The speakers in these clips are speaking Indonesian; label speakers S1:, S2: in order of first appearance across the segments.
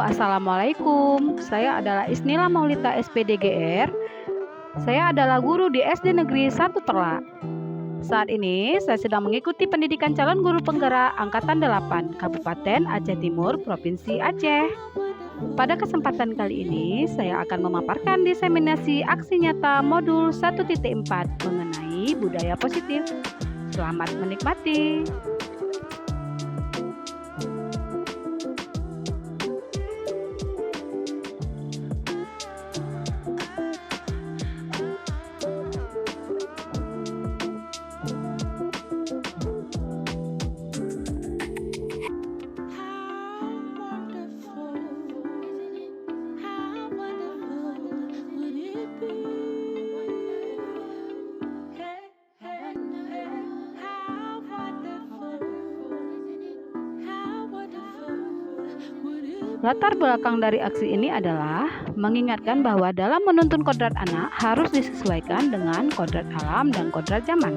S1: Assalamualaikum. Saya adalah Isnila Maulita SPDGR. Saya adalah guru di SD Negeri 1 Terlak. Saat ini saya sedang mengikuti pendidikan calon guru penggerak Angkatan 8 Kabupaten Aceh Timur, Provinsi Aceh. Pada kesempatan kali ini, saya akan memaparkan diseminasi aksi nyata modul 1.4 mengenai budaya positif. Selamat menikmati. Latar belakang dari aksi ini adalah mengingatkan bahwa dalam menuntun kodrat anak harus disesuaikan dengan kodrat alam dan kodrat zaman.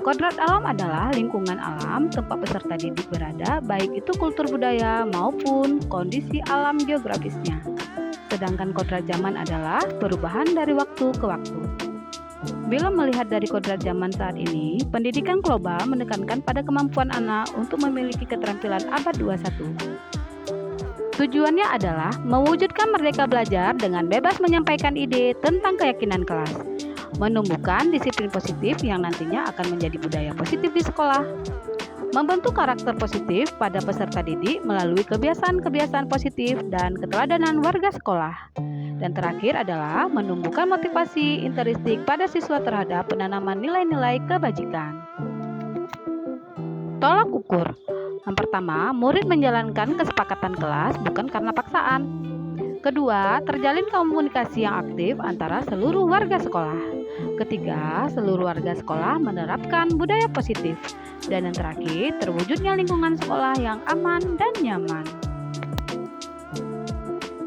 S1: Kodrat alam adalah lingkungan alam tempat peserta didik berada, baik itu kultur budaya maupun kondisi alam geografisnya. Sedangkan kodrat zaman adalah perubahan dari waktu ke waktu. Bila melihat dari kodrat zaman saat ini, pendidikan global menekankan pada kemampuan anak untuk memiliki keterampilan abad 21. Tujuannya adalah mewujudkan merdeka belajar dengan bebas menyampaikan ide tentang keyakinan kelas, menumbuhkan disiplin positif yang nantinya akan menjadi budaya positif di sekolah, membentuk karakter positif pada peserta didik melalui kebiasaan-kebiasaan positif dan keteladanan warga sekolah, dan terakhir adalah menumbuhkan motivasi intrinsik pada siswa terhadap penanaman nilai-nilai kebajikan. Tolak ukur. Yang pertama, murid menjalankan kesepakatan kelas bukan karena paksaan. Kedua, terjalin komunikasi yang aktif antara seluruh warga sekolah. Ketiga, seluruh warga sekolah menerapkan budaya positif. Dan yang terakhir, terwujudnya lingkungan sekolah yang aman dan nyaman.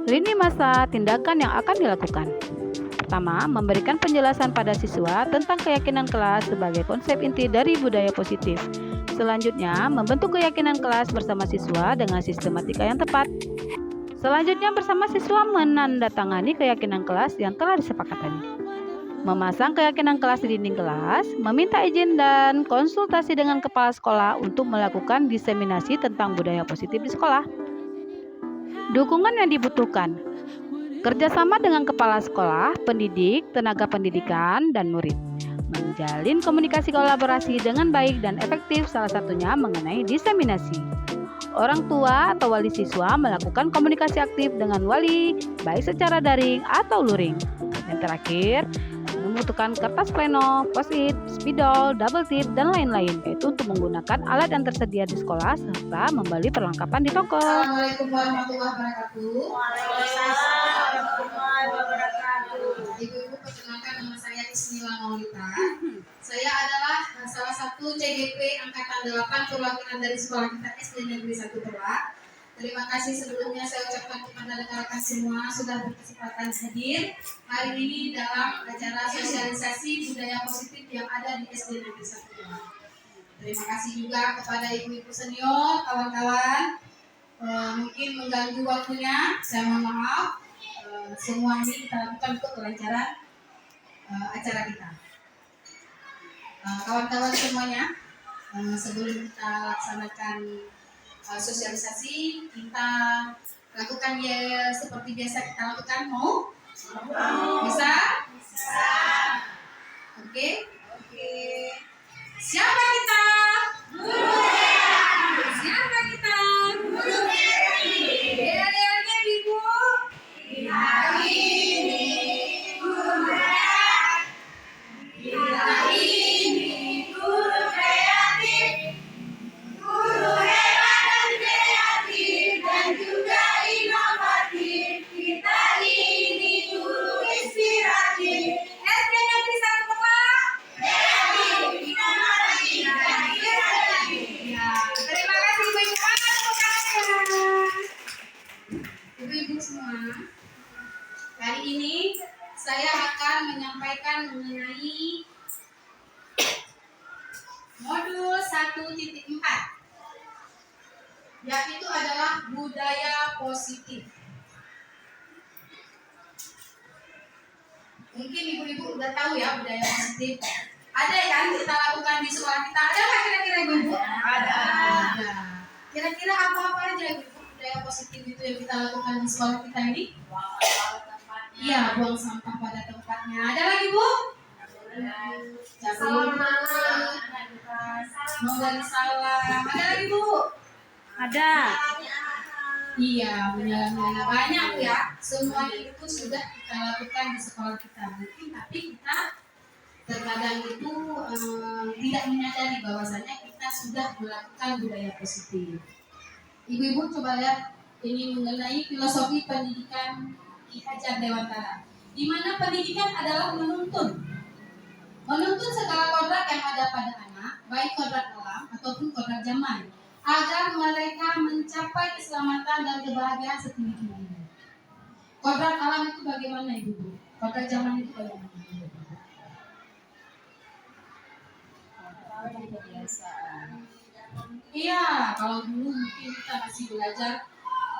S1: Lini masa tindakan yang akan dilakukan. Pertama, memberikan penjelasan pada siswa tentang keyakinan kelas sebagai konsep inti dari budaya positif. Selanjutnya, membentuk keyakinan kelas bersama siswa dengan sistematika yang tepat. Selanjutnya, bersama siswa menandatangani keyakinan kelas yang telah disepakati. Memasang keyakinan kelas di dinding kelas, meminta izin dan konsultasi dengan kepala sekolah untuk melakukan diseminasi tentang budaya positif di sekolah. Dukungan yang dibutuhkan. Kerjasama dengan kepala sekolah, pendidik, tenaga pendidikan, dan murid. Menjalin komunikasi kolaborasi dengan baik dan efektif, salah satunya mengenai diseminasi. Orang tua atau wali siswa melakukan komunikasi aktif dengan wali, baik secara daring atau luring. Yang terakhir, membutuhkan kertas pleno, post-it, spidol, double tip, dan lain-lain, yaitu untuk menggunakan alat yang tersedia di sekolah serta membeli perlengkapan di toko.
S2: Assalamualaikum warahmatullahi wabarakatuh.
S3: Waalaikumsalam warahmatullahi wabarakatuh.
S2: Ibu-ibu, perkenalkan nama saya Isnila Maulita. Saya adalah salah satu CGP Angkatan 8 perwakilan dari sekolah kita SD Negeri 1 Terlak. Terima kasih sebelumnya saya ucapkan kepada rekan-rekan semua sudah berkesempatan hadir hari ini dalam acara sosialisasi budaya positif yang ada di SD Negeri 1 Terlak. Terima kasih juga kepada ibu-ibu senior, kawan-kawan. Mungkin mengganggu waktunya, saya mohon maaf. Semua ini kita lakukan untuk kelancaran acara kita. Kawan-kawan semuanya, sebelum kita laksanakan sosialisasi, kita lakukan ya seperti biasa kita lakukan. Mau? Bisa? Bisa. Oke? Siapa kita? Siapa kita? Idealnya ibu. Hari ini guru kreatif, guru hebat dan kreatif dan juga inovatif. Kita ini guru inspiratif. SD Negeri 1 Terlak. Kreatif, inovatif, dan kreatif. Ya, terima kasih ibu-ibu. Ibu-ibu semua, hari ini saya akan menyampaikan mengenai modul 1.4, yaitu adalah budaya positif. Mungkin ibu-ibu udah tahu ya budaya positif. Ada ya kan kita lakukan di sekolah kita. Ada nggak kira-kira ibu-ibu?
S3: Ada.
S2: Ada. Kira-kira apa-apa aja ibu budaya positif itu yang kita lakukan di sekolah kita ini? Iya, buang sampah pada tempatnya. Ada lagi bu? Salam memberi salam. Ada lagi bu?
S1: Ada.
S2: Iya, menyalankan banyak ya. Semua itu sudah kita lakukan di sekolah kita. Mungkin tapi kita terkadang itu tidak menyadari bahwasanya kita sudah melakukan budaya positif. Ibu-ibu coba lihat ini mengenai filosofi pendidikan Ki Hajar Dewantara. Di mana pendidikan adalah menuntun segala kodrat yang ada pada anak, baik kodrat alam ataupun kodrat zaman, agar mereka mencapai keselamatan dan kebahagiaan setinggi-tingginya. Kodrat alam itu bagaimana ibu? Kodrat zaman itu bagaimana? Iya, kalau dulu mungkin kita masih belajar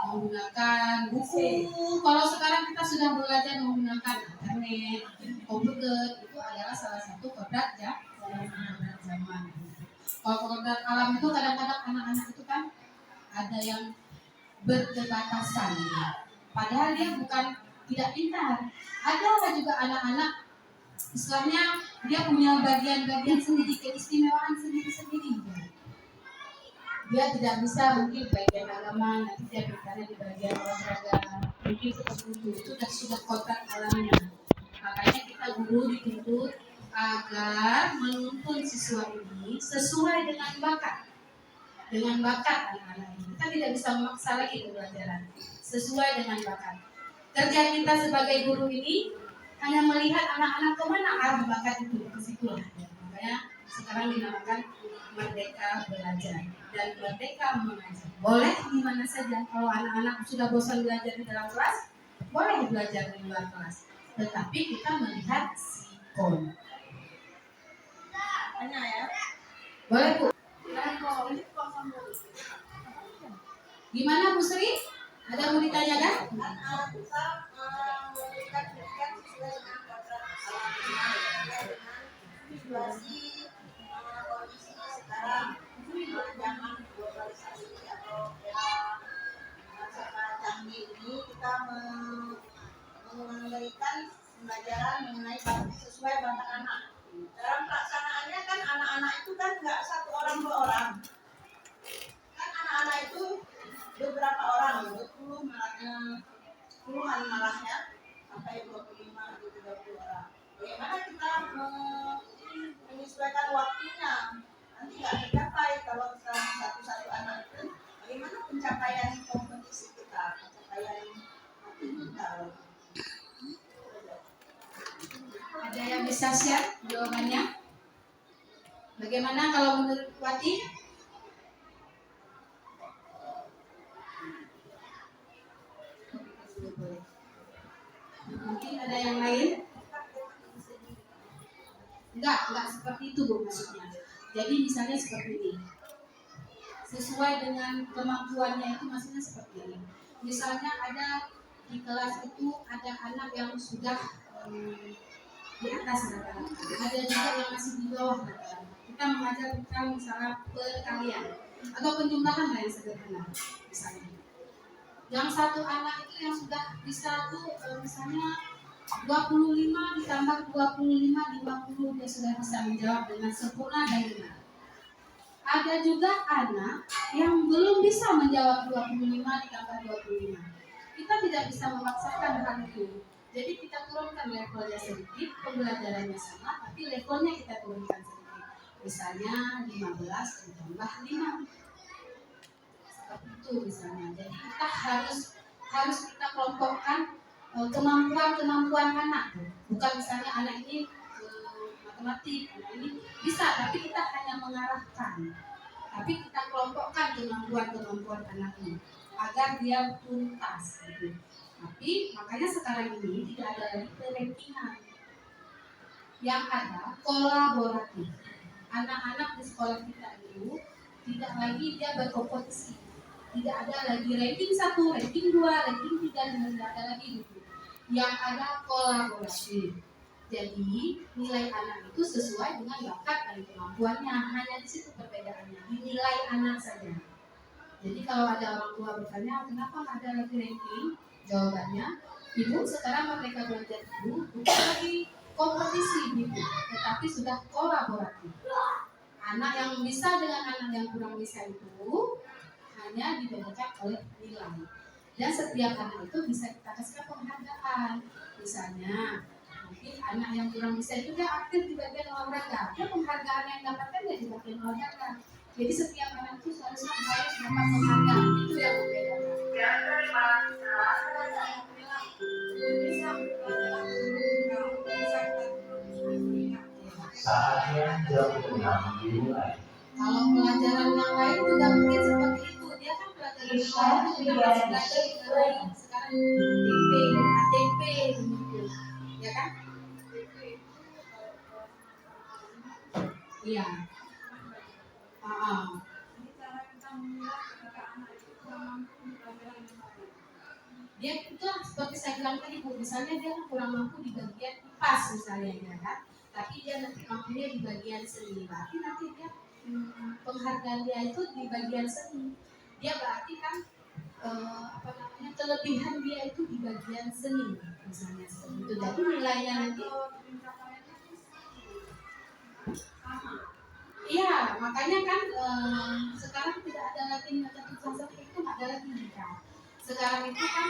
S2: menggunakan buku. Kalau sekarang kita sudah belajar menggunakan internet, komputer, itu adalah salah satu kodrat ya, kodrat zaman. Kalau kodrat alam itu kadang-kadang anak-anak itu kan ada yang berketerbatasan, padahal dia bukan tidak pintar. Ada juga anak-anak istilahnya dia punya bagian-bagian sendiri, keistimewaan sendiri-sendiri. Dia tidak bisa mungkin bagian agama, nanti dia pintarnya di bagian olahraga, mungkin seperti itu sudah kodrat alamnya. Makanya kita guru dituntut agar menuntun siswa ini sesuai dengan bakat anak-anak ini. Kita tidak bisa memaksa lagi pembelajaran, sesuai dengan bakat. Kerja kita sebagai guru ini hanya melihat anak-anak kemana arah bakat itu, ke situlah. Makanya sekarang dinamakan merdeka belajar dan merdeka mengajar. Boleh di mana saja. Kalau anak-anak sudah bosan belajar di dalam kelas, boleh belajar di luar kelas. Tetapi kita melihat sikon.
S3: Tanya ya.
S2: Boleh bu? Gimana Bu Sri? Ada mau ditanyakan?
S3: Kita memberikan pendidikan sesuai dengan kodrat alam, situasi kondisi sekarang, zaman globalisasi atau era canggih ini, kita memberikan pembelajaran mengenai sesuai bakat anak. Dalam pelaksanaannya kan anak-anak itu kan nggak satu orang dua orang, kan anak-anak itu beberapa orang, 20 puluhan malahnya, sampai 25 atau 30 orang. Bagaimana kita menyesuaikan waktunya? Nanti nggak tercapai kalau satu anak itu. Bagaimana pencapaian kompetisi kita, pencapaian kita?
S2: Ada yang bisa share jawabannya? Bagaimana kalau menurut Wati? Mungkin ada yang lain? Enggak seperti itu Bu maksudnya. Jadi misalnya seperti ini. Sesuai dengan kemampuannya itu maksudnya seperti ini. Misalnya ada di kelas itu ada anak yang sudah di atas rata-rata, ada juga yang masih di bawah rata-rata. Kita mengajar tentang misalnya perkalian atau penjumlahan yang sederhana misalnya. Yang satu anak itu yang sudah bisa tuh misalnya 25 ditambah 25, 50 dia sudah bisa menjawab dengan sempurna dan benar. Ada juga anak yang belum bisa menjawab 25 ditambah 25. Kita tidak bisa memaksakan hal itu. Jadi kita turunkan levelnya sedikit, pembelajarannya sama, tapi levelnya kita turunkan sedikit. Misalnya 15 ditambah 5. Seperti itu misalnya. Jadi kita harus kita kelompokkan kemampuan anak. Bukan misalnya anak ini matematik, anak ini bisa, tapi kita hanya mengarahkan. Tapi kita kelompokkan kemampuan anak ini agar dia tuntas gitu. Tapi makanya sekarang ini tidak ada lagi rankingan, yang ada kolaboratif. Anak-anak di sekolah kita itu tidak lagi dia berkompetisi, tidak ada lagi ranking 1, ranking 2, ranking 3, dan tidak ada lagi gitu. Yang ada kolaboratif. Jadi nilai anak itu sesuai dengan bakat dan kemampuannya. Hanya di situ perbedaannya, di nilai anak saja. Jadi kalau ada orang tua bertanya kenapa ada lagi ranking, jawabannya, ibu sekarang mereka belajar itu bukan lagi kompetisi ibu, tetapi sudah kolaboratif. Anak yang bisa dengan anak yang kurang bisa itu hanya dibedakan oleh nilai. Dan setiap anak itu bisa kita kasih penghargaan. Misalnya, mungkin anak yang kurang bisa itu dia aktif di bagian olahraga. Dia penghargaan yang dapatkan dia di bagian olahraga. Jadi setiap anak itu seharusnya harus dapat penghargaan. Itu yang membedakan.
S4: Saatnya jam 6 dimulai.
S2: Kalau pelajaran yang lain juga mungkin seperti itu. Dia kan pelajaran yang lain itu juga masih belajar mengenai sekarang DP, ATP, gitu. Ya kan? Iya. Dia itu seperti saya bilang tadi Bu, misalnya dia kurang mampu di bagian IPAS misalnya ya kan, tapi dia nanti mampunya di bagian seni, berarti nanti dia penghargaan dia itu di bagian seni. Dia berarti kan kelebihan dia itu di bagian seni misalnya seperti itu. Jadi nilainya nanti iya, makanya kan sekarang tidak ada lagi nilai seperti itu, ada lagi nikah. Sekarang itu kan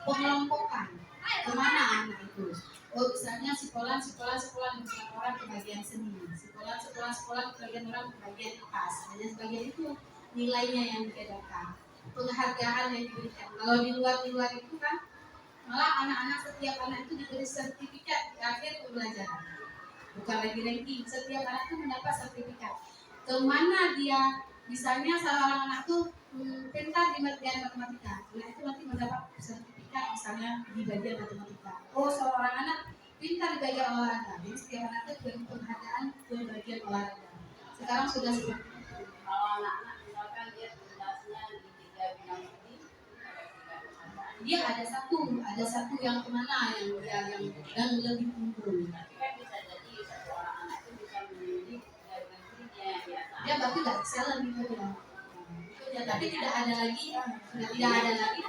S2: pengelompokan kemana anak itu. Oh misalnya sekolah orang ke bagian seni, sekolah ke bagian orang ke bagian IPAS. Hanya sebagian itu nilainya yang dibedakan, penghargaan yang diberikan. Kalau di luar itu kan malah anak-anak setiap anak itu diberi sertifikat di akhir pembelajaran. Bukan lagi ranking, setiap anak itu mendapat sertifikat. Kemana dia, misalnya salah anak tuh pintar di bagian matematika, nah itu nanti mendapat sertifikat misalnya di bagian matematika. Oh seorang anak pintar di bagian olahraga, jadi setiap anak itu beri penghargaan ke bagian olahraga. Sekarang sudah seperti itu.
S3: Kalau anak-anak misalkan dia tugasnya di 3 bidang ini,
S2: dia ada satu yang kemana yang lebih unggul.
S3: tapi kan bisa jadi satu orang anak itu bisa mendidik dari negerinya biasa.
S2: Dia berarti nggak excellent gitu ya. Ya, tapi tidak ada lagi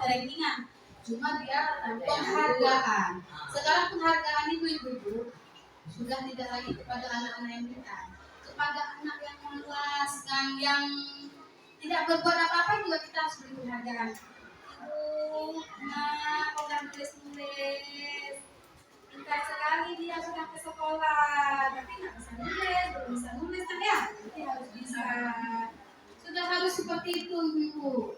S2: rankingan, cuma dia penghargaan. Sekarang penghargaan itu ibu sudah tidak lagi kepada anak-anak yang pintar, kepada anak yang malas, yang tidak berbuat apa-apa juga kita harus beri penghargaan. Nah, orang nulis, pintar sekali dia sudah ke sekolah, tapi nggak bisa nulis, belum bisa nulis kan ya? Jadi harus bisa. Sudah harus seperti itu ibu.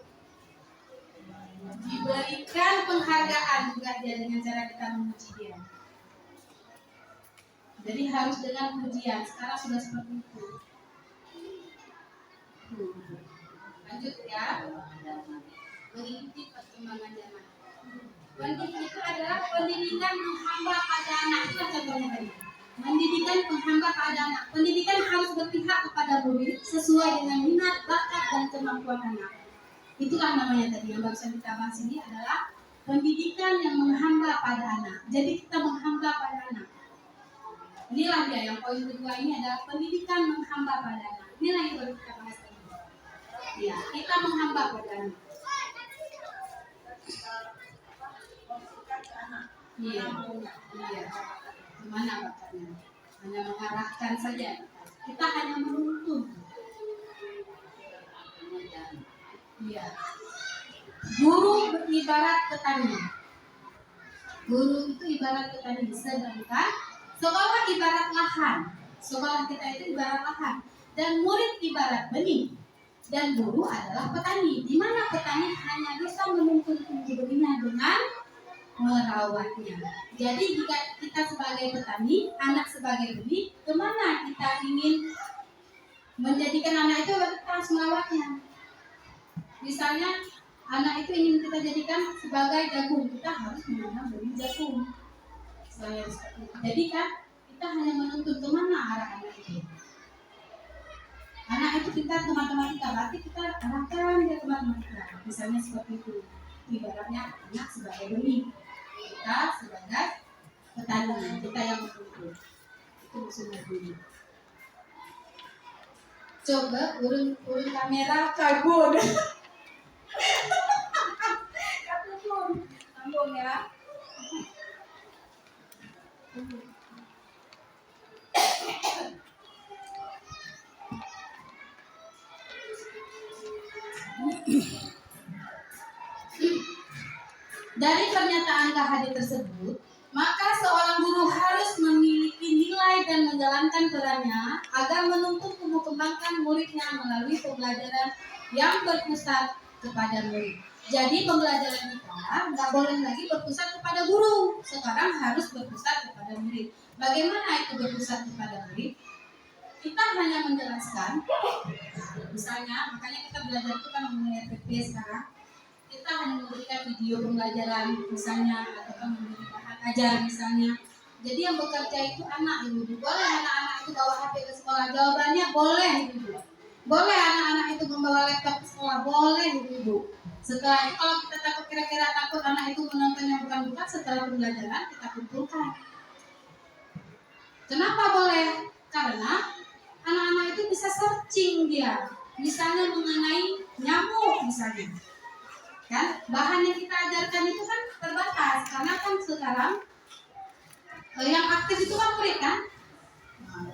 S2: Diberikan penghargaan juga dia dengan cara kita memuji dia. Jadi harus dengan pujian. Sekarang sudah seperti itu. Lanjut ya. Mengikuti perkembangan zaman. Pendidik itu adalah pendidikan menghamba pada anak. Itu contohnya tadi. Pendidikan menghamba pada anak. Pendidikan harus berpihak kepada murid sesuai dengan minat, bakat, dan kemampuan anak. Itulah namanya tadi yang barusan kita bahas ini adalah pendidikan yang menghamba pada anak. Jadi kita menghamba pada anak. Inilah dia yang poin kedua ini adalah pendidikan menghamba pada anak. Inilah yang baru kita bahas tadi. Ya, kita menghamba pada anak. Iya. Gimana bakatnya? Hanya mengarahkan saja. Kita hanya menuntun. Iya. Guru ibarat petani. Guru itu ibarat petani, sedangkan sekolah ibarat lahan. Sekolah kita itu ibarat lahan. Dan murid ibarat benih. Dan guru adalah petani. Di mana petani hanya bisa menuntun benihnya dengan merawatnya. Jadi jika kita sebagai petani, anak sebagai benih, kemana kita ingin menjadikan anak itu, kita harus merawatnya. Misalnya anak itu ingin kita jadikan sebagai jagung, kita harus menanam benih jagung. Jadi kan kita hanya menuntun kemana arah anak itu. Anak itu pintar ke matematika, berarti kita arahkan dia ke matematika. Misalnya seperti itu. Ibaratnya anak sebagai benih, kita sebagai petani, kita yang menuntut. Itu maksudnya dulu. Coba urun kamera karbon. Sambung ya. Dari pernyataan KHD tersebut, maka seorang guru harus memiliki nilai dan menjalankan perannya agar menuntut tumbuh kembangkan muridnya melalui pembelajaran yang berpusat kepada murid. Jadi pembelajaran kita nggak boleh lagi berpusat kepada guru, sekarang harus berpusat kepada murid. Bagaimana itu berpusat kepada murid? Kita hanya menjelaskan, misalnya, makanya kita belajar itu kan mengenai RPP sekarang. Kita hanya memberikan video pembelajaran misalnya, atau memberikan bahan ajar misalnya. Jadi yang bekerja itu anak ibu. Boleh anak-anak itu bawa HP ke sekolah? Jawabannya boleh ibu. Boleh anak-anak itu membawa laptop ke sekolah? Boleh ibu. Setelah itu kalau kita takut kira-kira takut anak itu menonton yang bukan-bukan, setelah pembelajaran kita kumpulkan. Kenapa boleh? Karena anak-anak itu bisa searching dia, misalnya mengenai nyamuk misalnya. Kan bahan yang kita ajarkan itu kan terbatas karena kan sekarang yang aktif itu kan murid kan.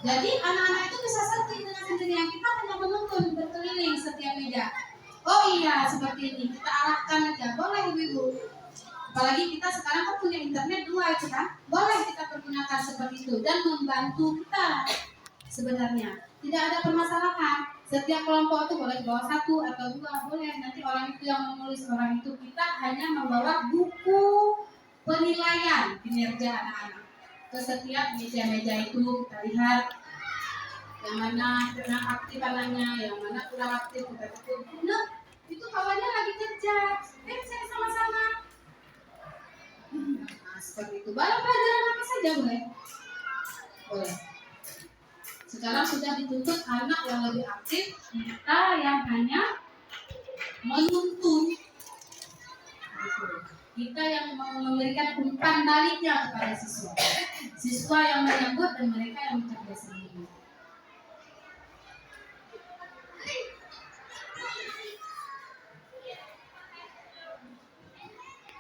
S2: Jadi anak-anak itu bisa searching dengan sendirinya, kita hanya menuntun berkeliling setiap meja. Oh iya seperti ini, kita arahkan aja, boleh ibu-ibu. Apalagi kita sekarang kan punya internet 2 itu kan, boleh kita pergunakan seperti itu dan membantu kita. Sebenarnya tidak ada permasalahan. Setiap kelompok itu boleh bawa 1 atau 2, boleh. Nanti orang itu yang menulis, orang itu, kita hanya membawa buku penilaian kinerja anak-anak ke setiap meja-meja itu. Kita lihat yang mana kurang aktif anaknya, yang mana kurang aktif, kita tutup. Nah, itu kawannya lagi kerja, saya sama-sama. Nah, seperti itu. Barang pelajaran apa saja boleh. Boleh. Sekarang sudah dituntut anak yang lebih aktif, kita yang hanya menuntun. Kita yang memberikan umpan baliknya kepada siswa. Siswa yang menyambut dan mereka yang bekerja sendiri.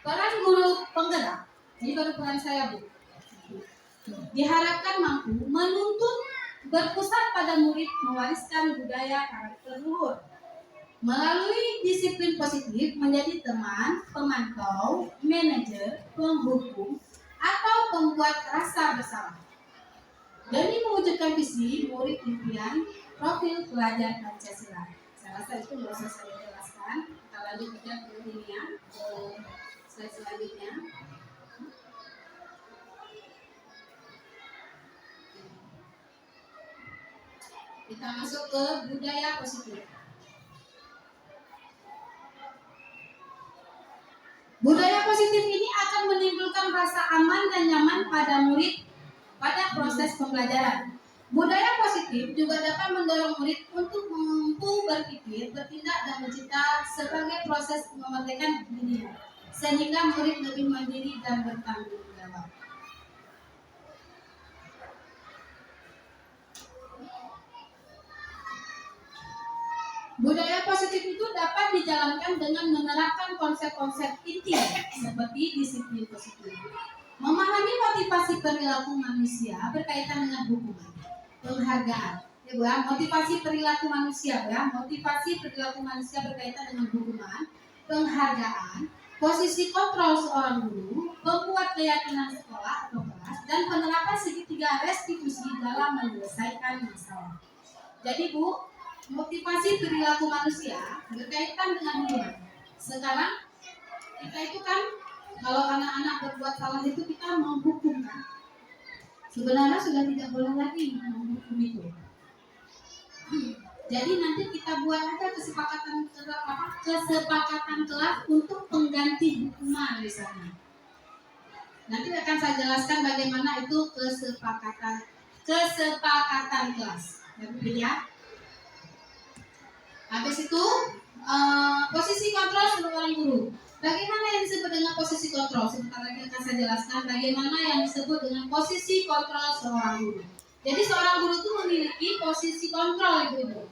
S2: Peran guru penggerak, ini baru peran saya Bu. Diharapkan mampu menuntun berpusat pada murid mewariskan budaya karakter luhur. Melalui disiplin positif menjadi teman, pemantau, manajer, penghukum, atau pembuat rasa bersalah. Demi mewujudkan visi murid impian profil pelajar Pancasila. Saya rasa itu nggak usah saya jelaskan. Kita lanjut aja ke ini ya, ke slide selanjutnya. Kita masuk ke budaya positif. Budaya positif ini akan menimbulkan rasa aman dan nyaman pada murid pada proses pembelajaran. Budaya positif juga dapat mendorong murid untuk mampu berpikir, bertindak, dan mencipta sebagai proses memerdekakan diri, sehingga murid lebih mandiri dan bertanggung jawab. Budaya positif itu dapat dijalankan dengan menerapkan konsep-konsep inti seperti disiplin positif, memahami motivasi perilaku manusia berkaitan dengan hukuman, penghargaan. Ya Bu, motivasi perilaku manusia ya, motivasi perilaku manusia berkaitan dengan hukuman, penghargaan, posisi kontrol seorang guru, pembuat keyakinan sekolah atau kelas, dan penerapan segitiga restitusi dalam menyelesaikan masalah. Jadi Bu, motivasi perilaku manusia berkaitan dengan hukuman. Sekarang kita itu kan kalau anak-anak berbuat salah itu kita menghukum kan. Sebenarnya sudah tidak boleh lagi menghukum itu. Jadi nanti kita buat aja kesepakatan kelas untuk pengganti hukuman misalnya. Nanti akan saya jelaskan bagaimana itu kesepakatan kelas. Ya. Habis itu posisi kontrol seorang guru. Bagaimana yang disebut dengan dengan posisi kontrol. Sebentar lagi akan saya jelaskan bagaimana yang disebut dengan posisi kontrol seorang guru. Jadi seorang guru itu memiliki posisi kontrol, Ibu-ibu.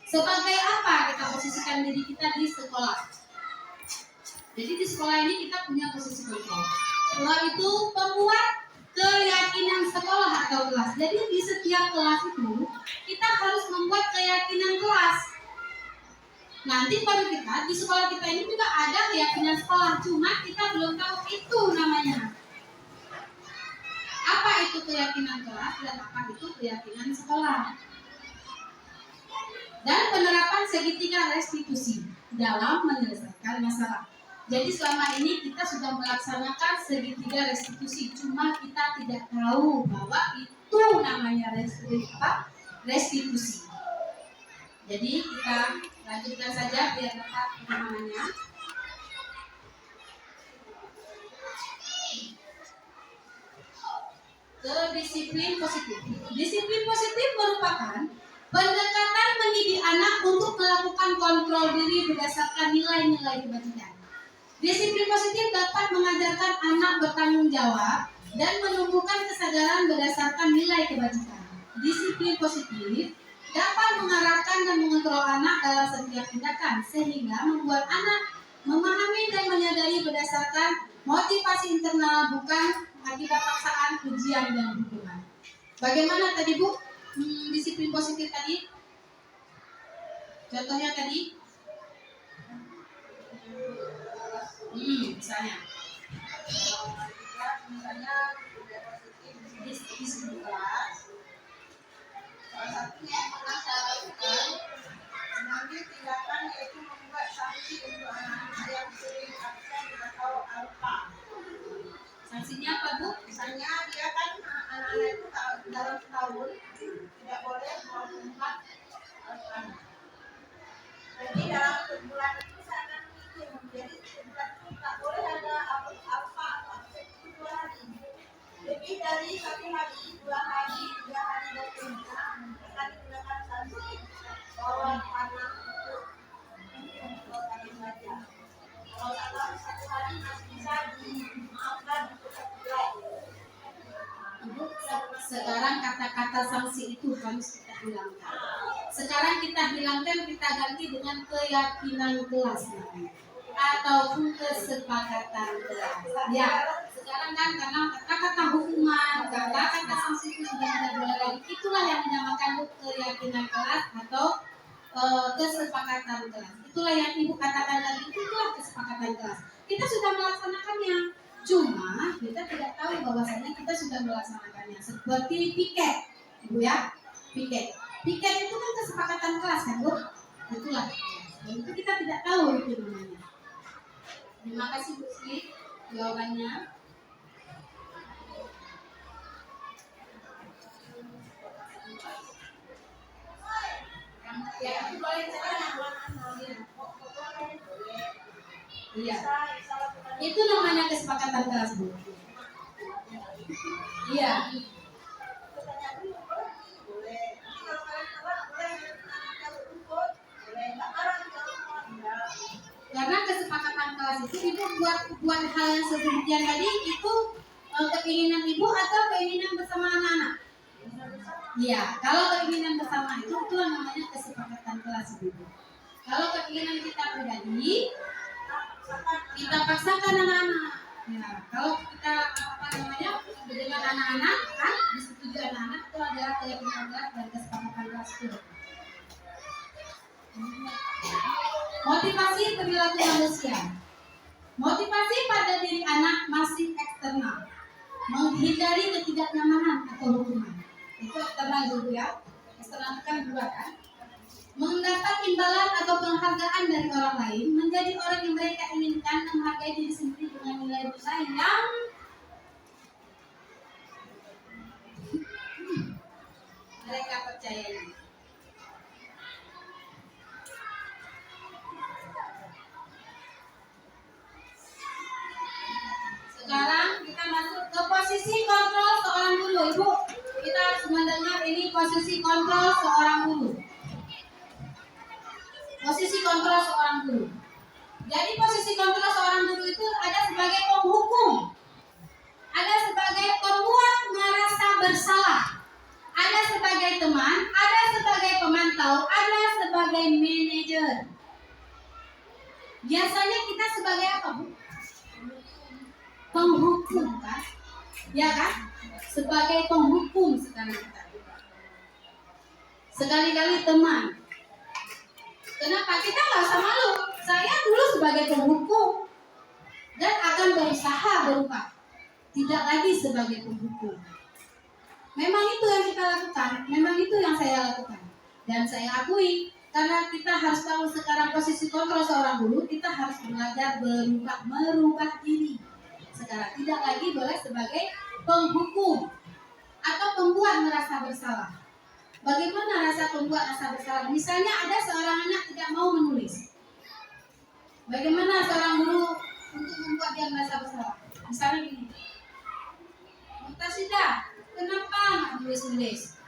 S2: Sebagai apa kita posisikan diri kita di sekolah? Jadi di sekolah ini kita punya posisi kontrol. Setelah itu pembuat keyakinan sekolah atau kelas. Jadi di setiap kelas itu kita harus membuat keyakinan kelas. Nanti pada kita di sekolah kita ini juga ada keyakinan sekolah, cuma kita belum tahu itu namanya. Apa itu keyakinan kelas dan apa itu keyakinan sekolah? Dan penerapan segitiga restitusi dalam menyelesaikan masalah. Jadi selama ini kita sudah melaksanakan segitiga restitusi, cuma kita tidak tahu bahwa itu namanya restitusi. Jadi kita lanjutkan saja biar dapat pemahamannya. Ke disiplin positif. Disiplin positif merupakan pendekatan mendidik anak untuk melakukan kontrol diri berdasarkan nilai-nilai kebajikan. Disiplin positif dapat mengajarkan anak bertanggung jawab dan menumbuhkan kesadaran berdasarkan nilai kebajikan. Disiplin positif dapat mengarahkan dan mengontrol anak dalam setiap tindakan sehingga membuat anak memahami dan menyadari berdasarkan motivasi internal bukan akibat paksaan, ujian dan hukuman. Bagaimana tadi Bu? Disiplin positif tadi? Contohnya tadi? Misalnya
S3: disiplin kelas. Salah satunya yang pernah saya lakukan mengambil tindakan yaitu membuat sanksi untuk anak-anak yang sering absen atau alpa.
S2: sanksinya apa Bu?
S3: Misalnya dia kan anak-anak itu dalam setahun tidak boleh melompat alpa. Jadi dalam sebulan itu saya akan menghitung. Jadi sebulan itu tak boleh ada alpa atau absen itu 2 hari. Lebih dari 1 hari, 2 hari, 3 hari dan seterusnya akan digunakan sanksi bawah anak untuk kali saja. Kalau dalam 1 hari masih bisa dimaafkan untuk 1 bulan.
S2: Ibu, sekarang kata-kata sanksi itu harus kita hilangkan. Sekarang kita hilangkan, kita ganti dengan keyakinan kelas ataupun kesepakatan kelas. Ya, sekarang kan karena kata-kata hukuman, kata-kata sanksi itu sudah tidak boleh lagi. Itulah yang dinamakan keyakinan kelas atau kesepakatan kelas. Itulah yang Ibu katakan tadi, itulah kesepakatan kelas. Kita sudah melaksanakannya, cuma kita tidak tahu bahwasanya kita sudah melaksanakannya. Seperti piket, Ibu ya, piket. Piket itu kan kesepakatan kelas kan Bu? Itulah. Dan itu kita tidak tahu itu namanya. Terima kasih Bu Sri jawabannya. Ya, aku boleh cerita. Iya. Itu namanya kesepakatan kelas Bu. Iya. Karena kesepakatan kelas itu Ibu buat hal yang sedemikian tadi itu keinginan Ibu atau keinginan bersama anak-anak? Iya, kalau keinginan bersama itulah namanya kesepakatan kelas Ibu. Kalau keinginan kita pribadi, kita paksakan anak-anak. Ya, kalau kita dengan anak-anak kan disetujui anak-anak itu adalah keyakinan kelas dan kesepakatan kelas itu. Motivasi perilaku manusia. Motivasi pada diri anak masih eksternal, menghindari ketidaknyamanan atau hukuman. Itu eksternal dulu ya. Eksternal kan dua kan. Mendapat imbalan atau penghargaan dari orang lain, menjadi orang yang mereka inginkan, menghargai diri sendiri dengan nilai-nilai yang mereka percayai. Sekarang kita masuk ke posisi kontrol seorang guru. Ibu, kita harus mendengar ini posisi kontrol seorang guru. Posisi kontrol seorang guru. Jadi posisi kontrol seorang guru itu ada sebagai penghukum kan? Ya kan? Sebagai penghukum sekarang kita. Sekali-kali teman. Kenapa? Kita nggak usah malu. Saya dulu sebagai penghukum dan akan berusaha berubah. Tidak lagi sebagai penghukum. Memang itu yang kita lakukan. Memang itu yang saya lakukan. Dan saya akui, karena kita harus tahu sekarang posisi kontrol seorang guru, kita harus belajar merubah diri. Sekarang tidak lagi boleh sebagai penghukum atau pembuat merasa bersalah. Bagaimana rasa pembuat rasa bersalah? Misalnya ada seorang anak tidak mau menulis. Bagaimana seorang guru untuk membuat dia merasa bersalah? Misalnya gini, Mutasida, kenapa nggak nulis-nulis?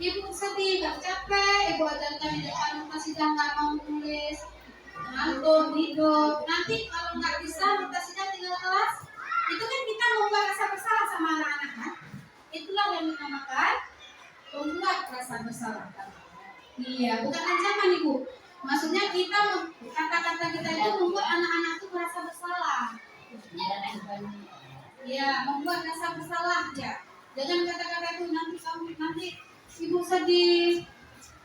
S2: Ibu sedih, nggak capek, ibu ajarkan di depan Mutasida nggak mau nulis, ngantuk, hidup. Nanti kalau nggak bisa Mutasida tinggal kelas, itu kan kita membuat rasa bersalah sama anak-anak kan? Itulah yang dinamakan membuat rasa bersalah. Iya, bukan ancaman ibu. Maksudnya kita kata-kata kita itu membuat anak-anak itu merasa bersalah. Iya, membuat rasa bersalah ya. Dengan kata-kata itu nanti ibu sedih,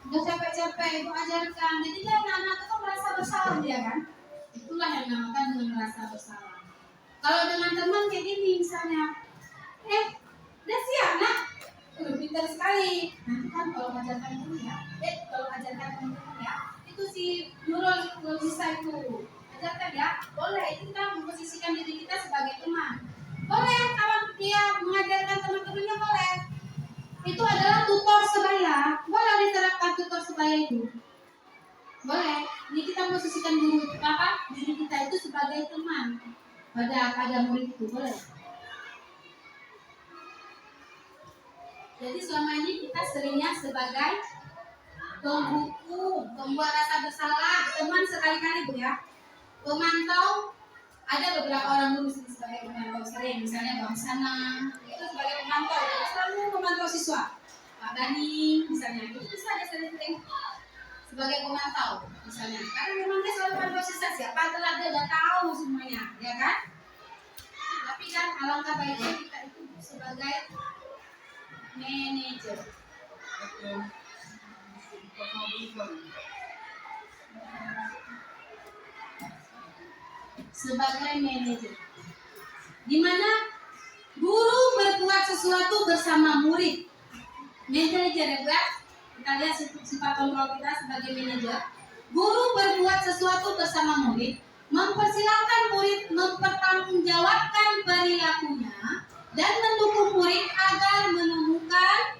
S2: udah capek-capek ibu ajarkan. Jadi dia anak-anak itu merasa bersalah dia kan. Itulah yang dinamakan dengan merasa bersalah. Kalau dengan teman kayak gini misalnya, udah siap nak? Pintar sekali. Nanti kan kalau ajarkan itu ya, kalau ajarkan teman-teman ya, itu si Nurul bisa itu ajarkan ya. Boleh, itu kita memposisikan diri kita sebagai teman. Boleh, kalau dia mengajarkan teman-temannya boleh. Itu adalah tutor sebaya. Boleh diterapkan tutor sebaya itu. Boleh. Ini kita memposisikan diri kita itu sebagai teman pada murid itu boleh. Jadi selama ini kita seringnya sebagai penghukum, pembuat rasa bersalah, teman sekali-kali Bu ya. Pemantau, ada beberapa orang dulu sebagai pemantau sering, misalnya Bang Sana, itu sebagai pemantau, selalu memantau siswa. Pak Dani misalnya, itu bisa ada sering-sering sebagai pemantau misalnya. Karena memang dia selalu memantau siswa, siapa telah dia udah tahu semuanya, ya kan? Tapi kan alangkah baiknya kita itu sebagai manajer. Sebagai manajer, di mana guru berbuat sesuatu bersama murid. Manajer ya Bu. Kita lihat sifat kontrol kita sebagai manajer. Guru berbuat sesuatu bersama murid, mempersilahkan murid mempertanggungjawabkan perilakunya dan mendukung murid agar menemukan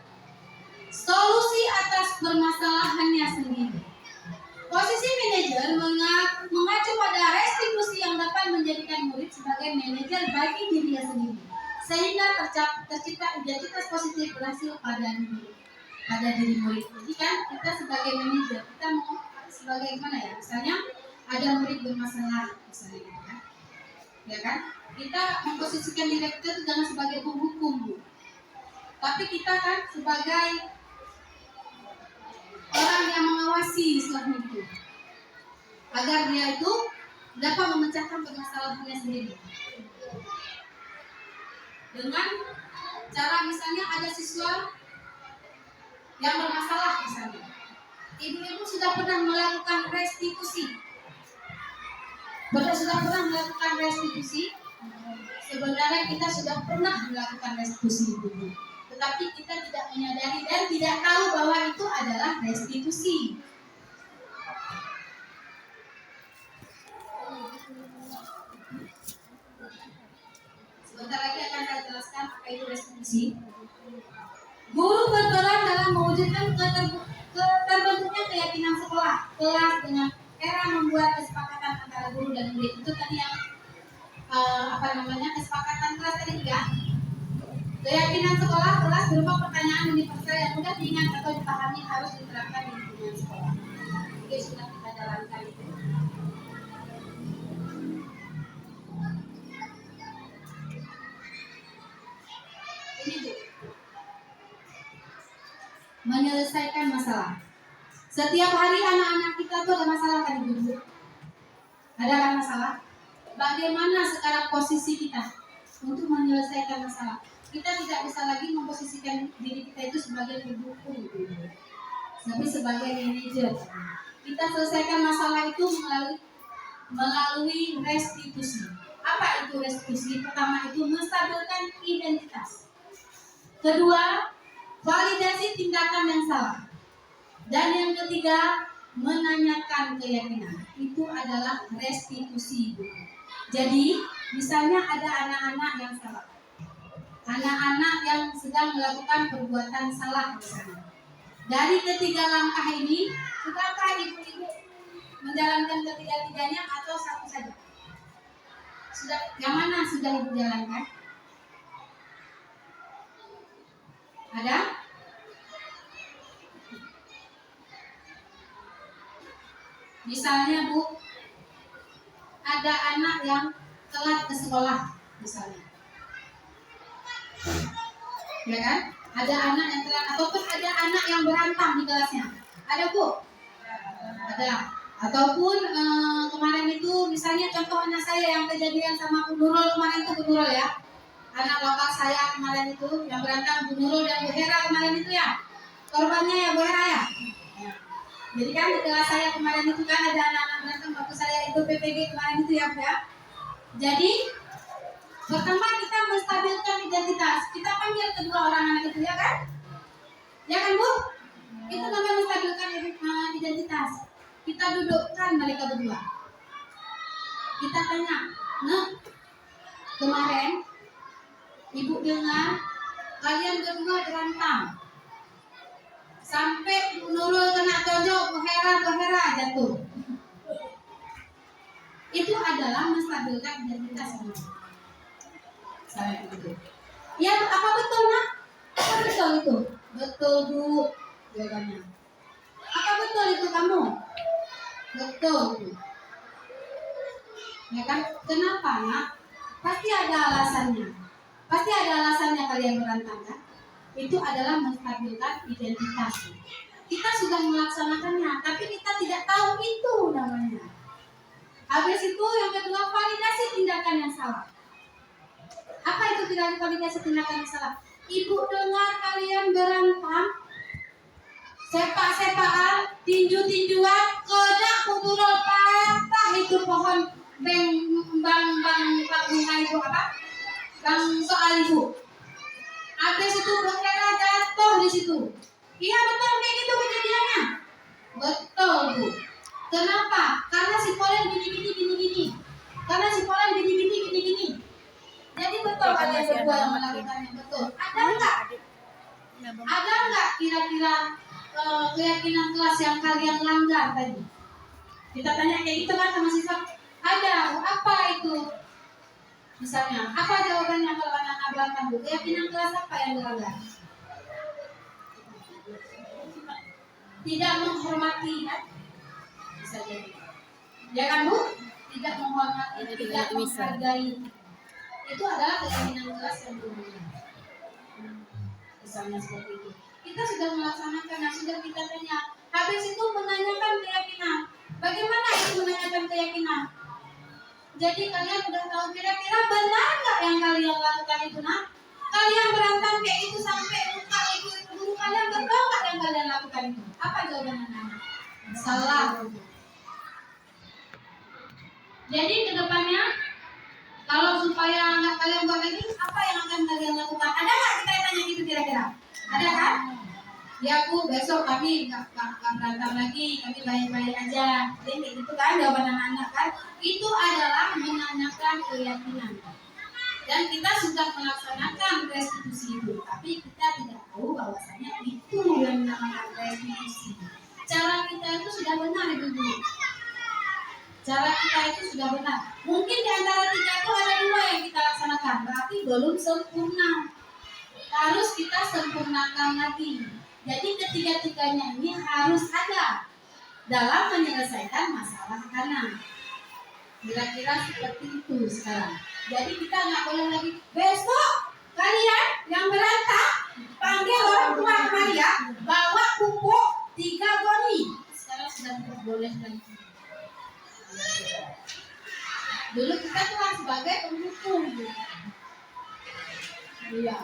S2: solusi atas permasalahannya sendiri. Posisi manajer mengacu pada restitusi yang dapat menjadikan murid sebagai manajer bagi dirinya sendiri, sehingga tercipta identitas positif berhasil pada diri murid. Jadi kan kita sebagai manajer, kita mau sebagai gimana ya? Misalnya ada murid bermasalah, misalnya ya kan? Kita memposisikan diri kita itu jangan sebagai penghukum, Bu. Tapi kita kan sebagai orang yang mengawasi siswanya itu, agar dia itu dapat memecahkan permasalahannya sendiri. Dengan cara misalnya ada siswa yang bermasalah misalnya, ibu-ibu sudah pernah melakukan restitusi. Sudah pernah melakukan restitusi. Sebenarnya kita sudah pernah melakukan restitusi dulu, tetapi kita tidak menyadari dan tidak tahu bahwa itu adalah restitusi. Sebentar lagi akan saya jelaskan apa itu restitusi. Guru berperan dalam mewujudkan terbentuknya keyakinan sekolah. Kelas dengan era membuat kesepakatan antara guru dan murid. Itu tadi yang kesepakatan kelas tadi ya. Keyakinan sekolah kelas berupa pertanyaan universal yang mudah diingat atau dipahami harus diterapkan di lingkungan sekolah. Oke, sudah kita jalankan itu. Ini Bu, menyelesaikan masalah. Setiap hari anak-anak kita tuh ada masalah kan Ibu? Ada kan masalah? bagaimana sekarang posisi kita untuk menyelesaikan masalah. Kita tidak bisa lagi memposisikan diri kita itu sebagai pendukung, tapi sebagai manajer. Kita selesaikan masalah itu melalui restitusi. Apa itu restitusi? Pertama itu menstabilkan identitas. Kedua, validasi tindakan yang salah. Dan yang ketiga, menanyakan keyakinan. Itu adalah restitusi. Jadi, misalnya ada anak-anak yang salah. Anak-anak yang sedang melakukan perbuatan salah misalnya. Dari ketiga langkah ini, sudahkah ibu-ibu menjalankan ketiga-tiganya atau satu saja? Sudah, yang mana sudah ibu jalankan? Ada? Misalnya Bu, ada anak yang telat ke sekolah misalnya, ya kan? Ada anak yang telat ataupun ada anak yang berantem di kelasnya. Ada Bu? Ada. Ataupun kemarin itu misalnya contoh anak saya yang kejadian sama Bu Nurul kemarin itu, Bu Nurul ya, anak lokal saya kemarin itu yang berantem, Bu Nurul dan Bu Hera kemarin itu ya, korbannya ya Bu Hera ya. Jadi kan di kelas saya kemarin itu kan ada anak-anak berantem waktu saya itu PPG kemarin itu ya Bu ya. Jadi pertama kita menstabilkan identitas, kita panggil kedua orang anak itu ya kan? Ya kan Bu? Itu namanya menstabilkan identitas. Kita dudukkan mereka berdua. Kita tanya, nah kemarin Ibu dengar kalian berdua berantem. Sampai Nurul kena tonjok, Bu Hera jatuh. Itu adalah menstabilkan identitas. Saya begitu. Ya, apa betul nak? Apa betul itu? Betul Bu, jawabannya. Apa betul itu kamu? Betul Bu. Ya kan? Kenapa nak? Pasti ada alasannya. Pasti ada alasannya kalian berantem kan? Itu adalah menstabilkan identitas. Kita sudah melaksanakannya, tapi kita tidak tahu itu namanya. Habis itu yang kedua, validasi tindakan yang salah. Apa itu validasi tindakan yang salah? Ibu dengar kalian berantem, sepak-sepakan, tinju-tinjuan, kena pukul patah itu pohon bang bunga itu apa? Bang soal ibu. Habis itu Bu Hera jatuh di situ. Iya betul kayak gitu kejadiannya. Betul Bu. Kenapa? Karena si Polen gini. Karena si Polen gini. Jadi betul kalian berdua yang melakukannya betul. Ada enggak kira-kira keyakinan kelas yang kalian langgar tadi? Kita tanya kayak gitu kan sama siswa. Ada. Apa itu? Misalnya, apa jawabannya kalau anak-anak berantem Bu? Keyakinan kelas apa yang dilanggar? Tidak menghormati kan? Bisa jadi. Ya kan Bu? Tidak menghormati, tidak menghargai. Itu adalah keyakinan kelas yang berbeda. Misalnya seperti itu. Kita sudah melaksanakan, sudah kita tanya. Habis itu menanyakan keyakinan. Bagaimana itu menanyakan keyakinan? Jadi kalian udah tahu kira-kira benar nggak yang kalian lakukan itu nak? Kalian berantem kayak itu sampai luka ibu guru kalian, betul nggak yang kalian lakukan itu? Apa jawabannya nak? Salah. Jadi kedepannya kalau supaya nggak kalian buat lagi, apa yang akan kalian lakukan? Ada nggak kita tanya gitu kira-kira? Ada kan? Ya Bu, besok kami nggak berantem lagi, kami baik-baik aja. Jadi kayak gitu kan jawaban anak-anak kan? Itu adalah menanyakan keyakinan. Dan kita sudah melaksanakan restitusi itu, tapi kita tidak tahu bahwasanya itu yang dinamakan restitusi. Cara kita itu sudah benar Ibu. Cara kita itu sudah benar. Mungkin di antara tiga itu ada dua yang kita laksanakan, berarti belum sempurna. Harus kita sempurnakan lagi. Jadi ketiga-tiganya ini harus ada dalam menyelesaikan masalah anak. Kira-kira seperti itu sekarang. Jadi kita nggak boleh lagi besok kalian yang berantem panggil orang tua kemari ya, bawa pupuk 3 goni. Sekarang sudah tidak boleh lagi. Dulu kita telah sebagai pendukung. Iya.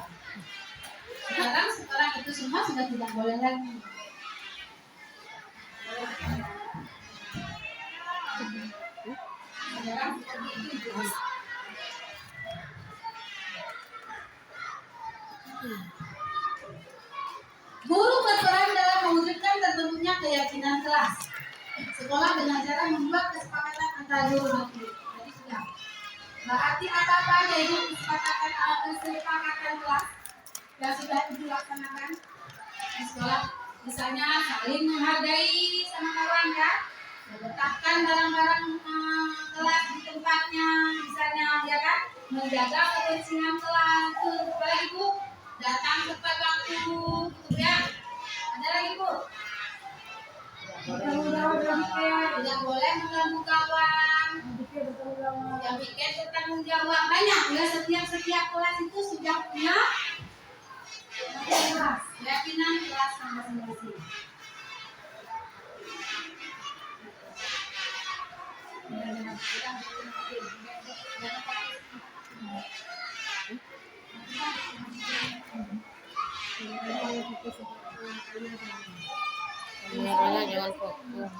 S2: Sekarang itu semua sudah tidak boleh lagi. Sekarang seperti itu. Guru berperan dalam mewujudkan terbentuknya keyakinan kelas. Sekolah dengan cara membuat kesepakatan antara guru dan murid. Jadi sudah. Berarti apa aja itu kesepakatan kelas yang sudah dilaksanakan di sekolah. Misalnya saling menghargai sama kawan ya, meletakkan barang-barang kelas di tempatnya, misalnya ya kan, menjaga kebersihan kelas. Tuh, apa lagi Bu? Datang tepat waktu, gitu ya. Ada lagi Bu? Tidak boleh mengganggu kawan. Yang pikir bertanggung jawab banyak ya, setiap kelas itu sudah punya keyakinan kelas masing-masing.
S5: Jangan fokus.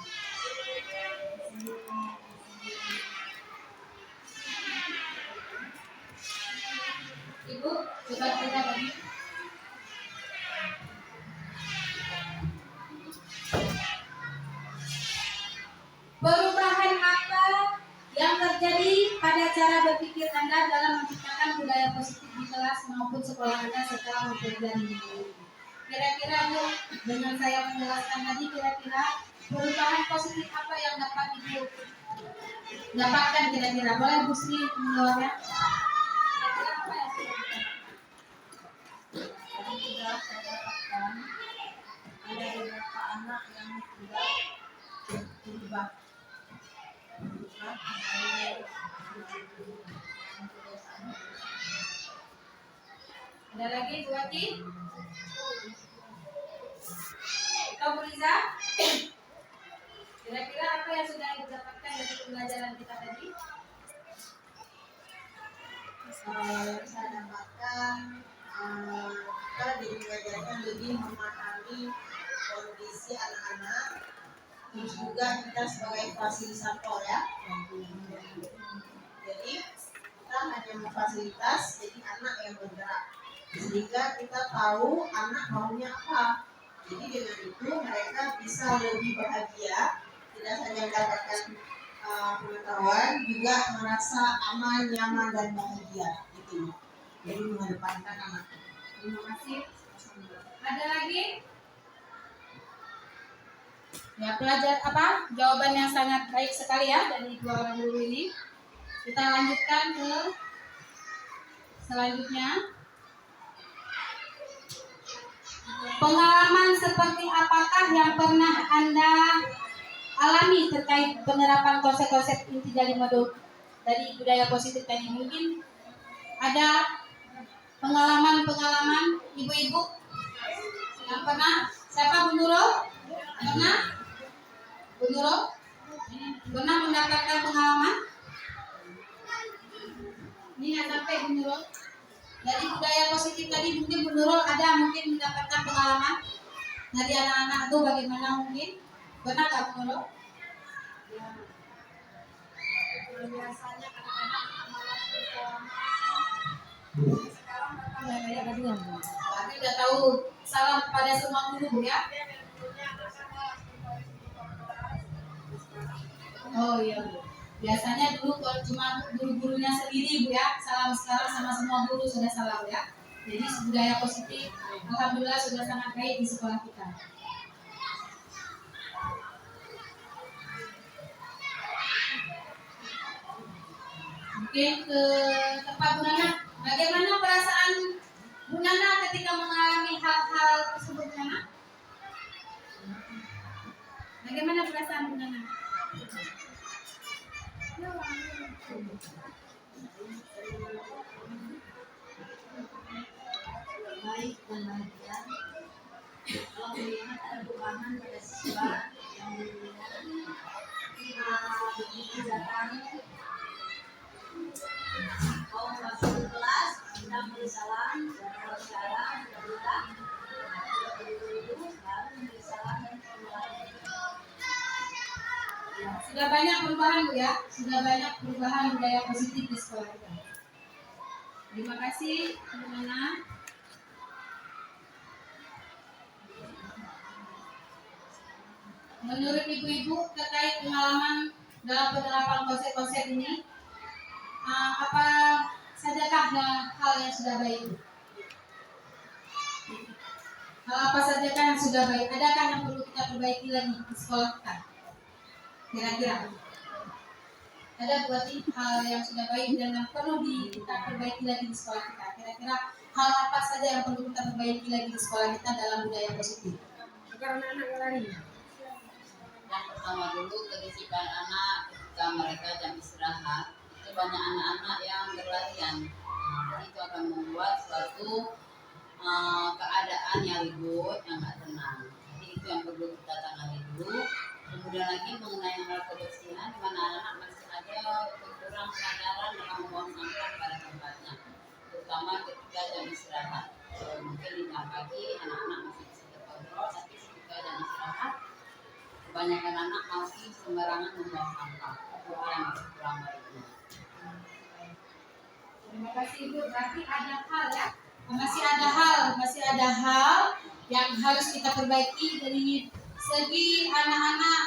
S2: Ibu, coba kita lagi. Perubahan apa yang terjadi pada cara berpikir Anda dalam menciptakan budaya positif di kelas maupun sekolah Anda setelah mempelajari? Kira-kira Bu, dengan saya menjelaskan tadi, kira-kira perubahan positif apa yang dapat Ibu dapatkan kira-kira? Boleh Bu Sri menjawabnya? Kira-kira apa yang sudah
S3: Yang sudah saya dapatkan, ada beberapa anak yang sudah berubah
S2: ada lagi Bu Ati? Atau Bu Riza? Kira-kira apa yang sudah Ibu dapatkan dari pembelajaran kita tadi?
S3: yang saya dapatkan, kita di pelajaran lebih memahami kondisi anak-anak, terus juga kita sebagai fasilitator ya. Jadi kita hanya memfasilitas, jadi anak yang bergerak, sehingga kita tahu anak maunya apa. Jadi dengan itu mereka bisa lebih bahagia, tidak hanya mendapatkan pengetahuan, juga merasa aman, nyaman dan bahagia gitu. Jadi mengedepankan anak.
S2: Terima kasih. Ada lagi? Ya, pelajar apa? Jawaban yang sangat baik sekali ya dari dua orang guru ini. Kita lanjutkan ke selanjutnya. Pengalaman seperti apakah yang pernah Anda alami terkait penerapan konsep-konsep inti dari budaya positif tadi? Mungkin ada pengalaman ibu-ibu yang pernah? Siapa Bu Nurul? Pernah? Bu Nurul? Pernah mendapatkan pengalaman? Ini nggak sampai Bu Nurul. Dari budaya positif tadi mungkin Bu Nurul ada mungkin mendapatkan pengalaman dari anak-anak itu bagaimana mungkin? Pernah nggak Bu Nurul? Biasanya kadang-kadang malas berkomentar. Berarti udah tahu. Salam pada semua guru Bu ya. Oh iya Bu. Biasanya dulu kalau cuma guru-gurunya sendiri Bu ya. Salam sekarang sama semua guru sudah salam ya. Jadi budaya positif alhamdulillah sudah sangat baik di sekolah kita. Mungkin ke tempat Bu Nana. Bagaimana perasaan Bu Nana ketika mengalami hal-hal tersebut Bu Nana? Bagaimana perasaan Bu Nana?
S3: Baik dan bahagia. Kalau melihat ada perubahan pada siswa yang dulunya begitu datang memberi salam, memberi salam, baru memberi salam dan kembali.
S2: Sudah banyak perubahan Bu ya, sudah banyak perubahan budaya positif di sekolah kita. Terima kasih teman-teman. Menurut ibu-ibu terkait pengalaman dalam penerapan konsep-konsep ini, apa sajakah hal yang sudah baik? Hal apa sajakah yang sudah baik? Adakah yang perlu kita perbaiki lagi di sekolah kita? Kira-kira ada berarti hal yang sudah baik dan yang perlu kita perbaiki lagi di sekolah kita. Kira-kira hal apa saja yang perlu kita perbaiki lagi di sekolah kita dalam budaya positif? Karena anak lari.
S5: Yang pertama dulu kedisiplinan anak ketika mereka jam istirahat, itu banyak anak-anak yang berlarian. Jadi itu akan membuat suatu keadaan yang ribut, yang nggak tenang. Jadi itu yang perlu kita tangani dulu. Kemudian lagi mengenai hal kebersihan, di mana anak masih ada kurang kesadaran dalam membuang sampah pada tempatnya, terutama ketika jam istirahat. Mungkin di jam pagi anak-anak masih bisa terkontrol, tapi ketika jam istirahat kebanyakan anak masih sembarangan membuang sampah. Itu hal yang masih kurang baiknya.
S2: Terima kasih Ibu. Berarti ada hal ya, masih ada hal yang harus kita perbaiki dari segi anak-anak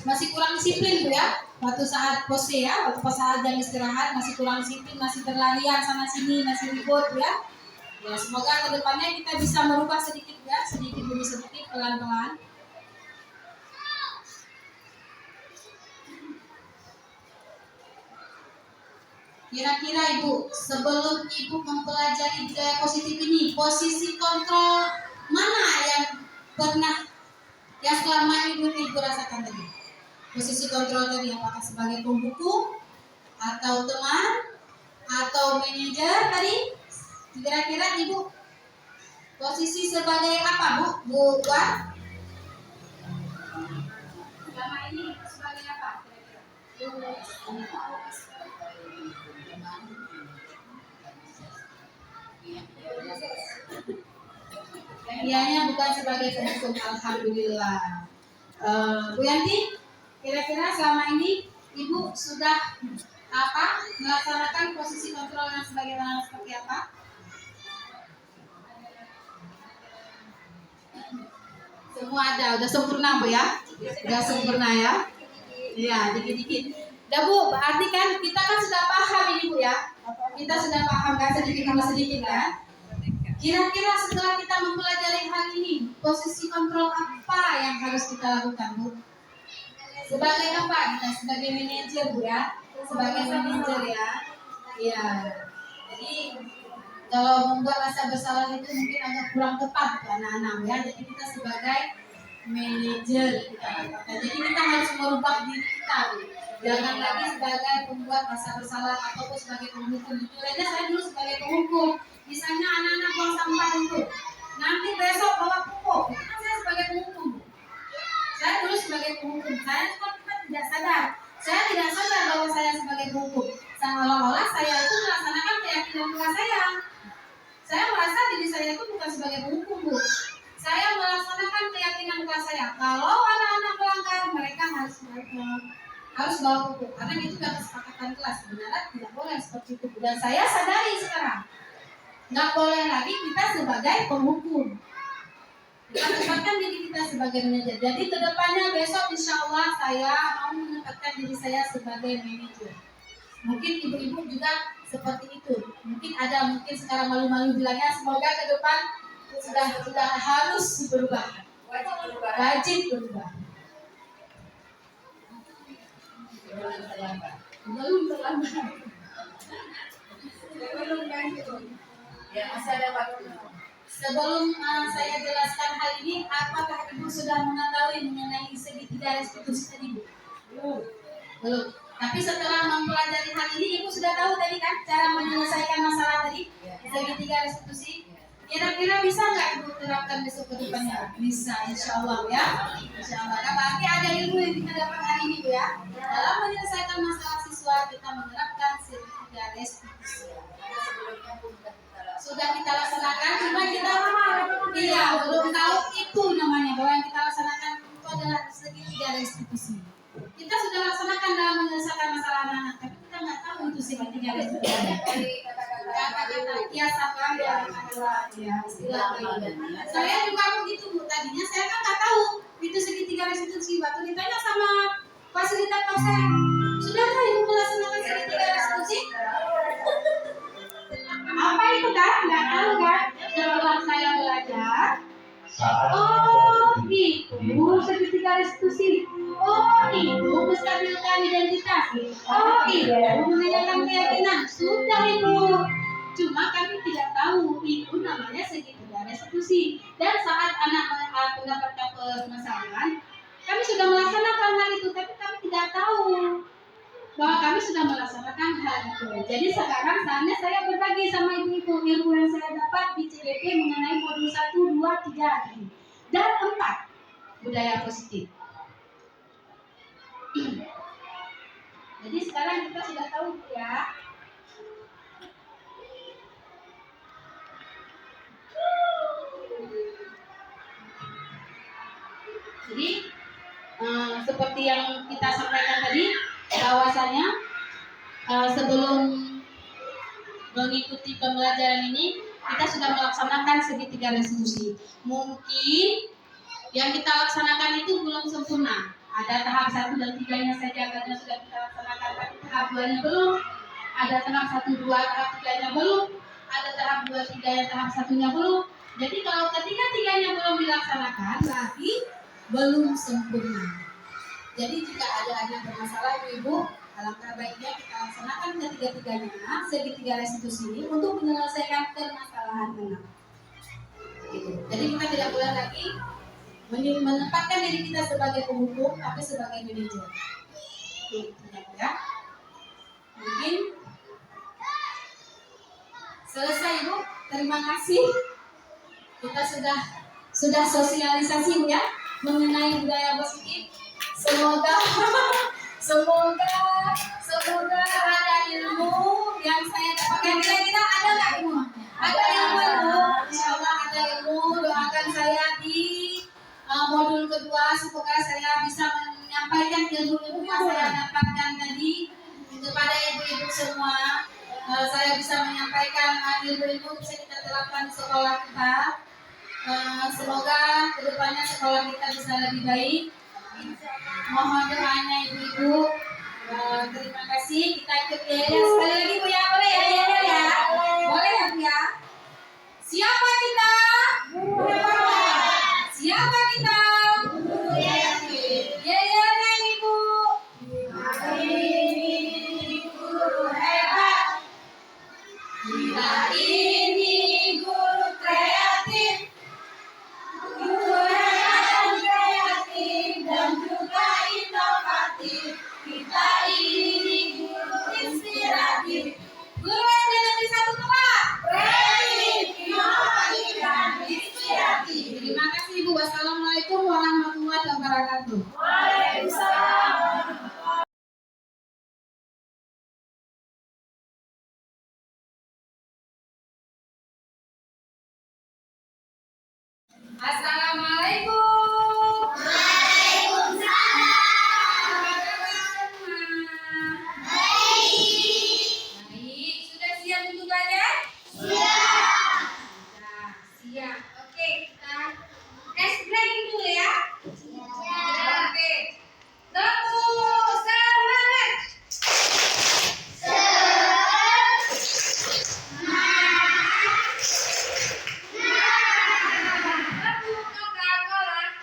S2: masih kurang disiplin Bu ya. Waktu saat pose ya, waktu saat jam istirahat masih kurang disiplin, masih berlarian sana sini, masih ribut ya. Ya, semoga kedepannya kita bisa merubah sedikit ya, sedikit demi sedikit, pelan-pelan. Kira-kira Ibu, sebelum Ibu mempelajari budaya positif ini, posisi kontrol mana yang selama ini Ibu rasakan tadi? Posisi kontrol tadi apakah sebagai pembuku, atau teman, atau manajer tadi? Kira-kira Ibu posisi sebagai apa Bu Wan? Selama ini sebagai apa kira-kira? Ianya bukan sebagai penghukum, alhamdulillah. Bu Yanti, kira-kira selama ini Ibu sudah melaksanakan posisi kontrol yang sebagaimana seperti apa? Semua ada, udah sempurna Bu ya? Udah sempurna ya? Iya, dikit-dikit. Udah Bu, berarti kan kita kan sudah paham ini Bu ya? Kita sudah paham kan sedikit demi sedikit kan? Kira-kira setelah kita mempelajari hal ini, posisi kontrol apa yang harus kita lakukan Bu? Sebagai apa? Kita sebagai manajer Bu ya? Sebagai manajer ya? Iya. Jadi kalau membuat rasa bersalah itu mungkin agak kurang tepat untuk anak-anak ya. Jadi kita sebagai manajer jadi kita harus merubah diri kita Bu. Jangan lagi sebagai pembuat rasa bersalah ataupun sebagai penghukum. Jujur aja saya dulu sebagai penghukum. Misalnya anak-anak buang sampah itu, nanti besok bawa pupuk, itu kan saya sebagai penghukum. Saya dulu sebagai penghukum, saya cuma tidak sadar. Saya tidak sadar bahwa saya sebagai penghukum. Seolah-olah saya itu melaksanakan keyakinan kelas saya. Saya merasa diri saya itu bukan sebagai penghukum Bu. Saya melaksanakan keyakinan kelas saya. Kalau anak-anak melanggar, mereka harus bawa pupuk. Karena itu sudah kesepakatan kelas. Sebenarnya tidak boleh seperti itu. Dan saya sadari sekarang. Nggak boleh lagi kita sebagai penghukum. Kita tempatkan diri kita sebagai manajer. Jadi kedepannya besok insya Allah saya mau menempatkan diri saya sebagai manajer. Mungkin ibu-ibu juga seperti itu. Mungkin sekarang malu-malu bilangnya, semoga ke depan sudah harus berubah. Wajib berubah. Belum terlambat.
S5: Ya, masih ada waktu.
S2: Sebelum saya jelaskan hal ini, apakah Ibu sudah mengetahui mengenai segitiga restitusi tadi Bu? Belum. Tapi setelah mempelajari hal ini, Ibu sudah tahu tadi kan cara menyelesaikan masalah tadi segitiga restitusi. Kira-kira bisa nggak Ibu terapkan besok ke depannya? Bisa, insya Allah ya. Insya Allah. Nah, berarti ada ilmu yang kita dapat hari ini Bu ya. Dalam menyelesaikan masalah siswa, kita menerapkan segitiga restitusi. masih 3 restitusi dari kata-kata ya sama yang adalah ya istilah saya juga begitu Bu, tadinya saya kan nggak tahu itu segitiga restitusi. Waktu ditanya sama fasilitator saya, sudahkah Ibu melaksanakan segitiga restitusi? Apa itu kan? Nggak tahu kan? Setelah saya belajar, oh itu segitiga restitusi. Oh itu menstabilkan identitas. Oh iya, menanyakan keyakinan. Sudah Ibu. Cuma kami tidak tahu itu namanya segitiga restitusi. Dan saat anak mendapatkan permasalahan, kami sudah melaksanakan hal itu, tapi kami tidak tahu bahwa kami sudah melaksanakan hal itu. Jadi sekarang saatnya saya berbagi sama ibu-ibu ilmu yang saya dapat di CGP mengenai modul 1, 2, 3 ini. Dan 4, budaya positif. Jadi sekarang kita sudah tahu ya. Jadi seperti yang kita sampaikan tadi, bahwasanya sebelum mengikuti pembelajaran ini kita sudah melaksanakan segitiga restitusi. Mungkin yang kita laksanakan itu belum sempurna. Ada tahap 1 dan 3-nya saja karena sudah kita laksanakan, tapi tahap 2-nya belum. Ada tahap 1, 2, tahap 3-nya belum. Ada tahap 2, 3 yang tahap 1-nya belum. Jadi kalau ketiga 3-nya belum dilaksanakan, berarti belum sempurna. Jadi jika ada bermasalah Ibu, alangkah baiknya kita laksanakan ketiga-tiganya segitiga restitusi ini untuk menyelesaikan permasalahan anak. Gitu. Jadi kita tidak boleh lagi menempatkan diri kita sebagai penghukum, tapi sebagai manajer. Itu ya. Mungkin selesai Ibu. Terima kasih. Kita sudah sosialisasi ya mengenai budaya positif. Semoga ada ilmu yang saya dapatkan. Kira-kira ada nggak ilmu? Ada ilmu. Insya Allah ada ilmu. Doakan saya di modul kedua, semoga saya bisa menyampaikan ilmu-ilmu yang saya dapatkan tadi kepada ibu-ibu semua. Saya bisa menyampaikan ilmu-ilmu bisa kita terapkan di sekolah kita. Semoga kedepannya sekolah kita bisa lebih baik. Mohon doanya ibu-ibu. Terima kasih. Kita ikut ya sekali lagi Bu ya, boleh ya? Boleh ya Bu ya? Siapa kita? Siapa kita? Yeyelnya Ibu. Ini guru hebat. Kita ini guru kreatif. Guru hebat dan kreatif dan juga inovatif. Kita ini guru inspiratif. Guru SD Negeri 1 Kepala. Kreatif, inovatif dan inspiratif. Terima kasih Ibu. Wassalamualaikum warahmatullahi wabarakatuh. Waalaikumsalam. Assalamualaikum. Waalaikumsalam. Apa kabar semua? Baik. Sudah siap untuk belajar? Siap. Oke, kita breaking dulu ya. Oke. Satu, semangat. Satu Coca-Cola.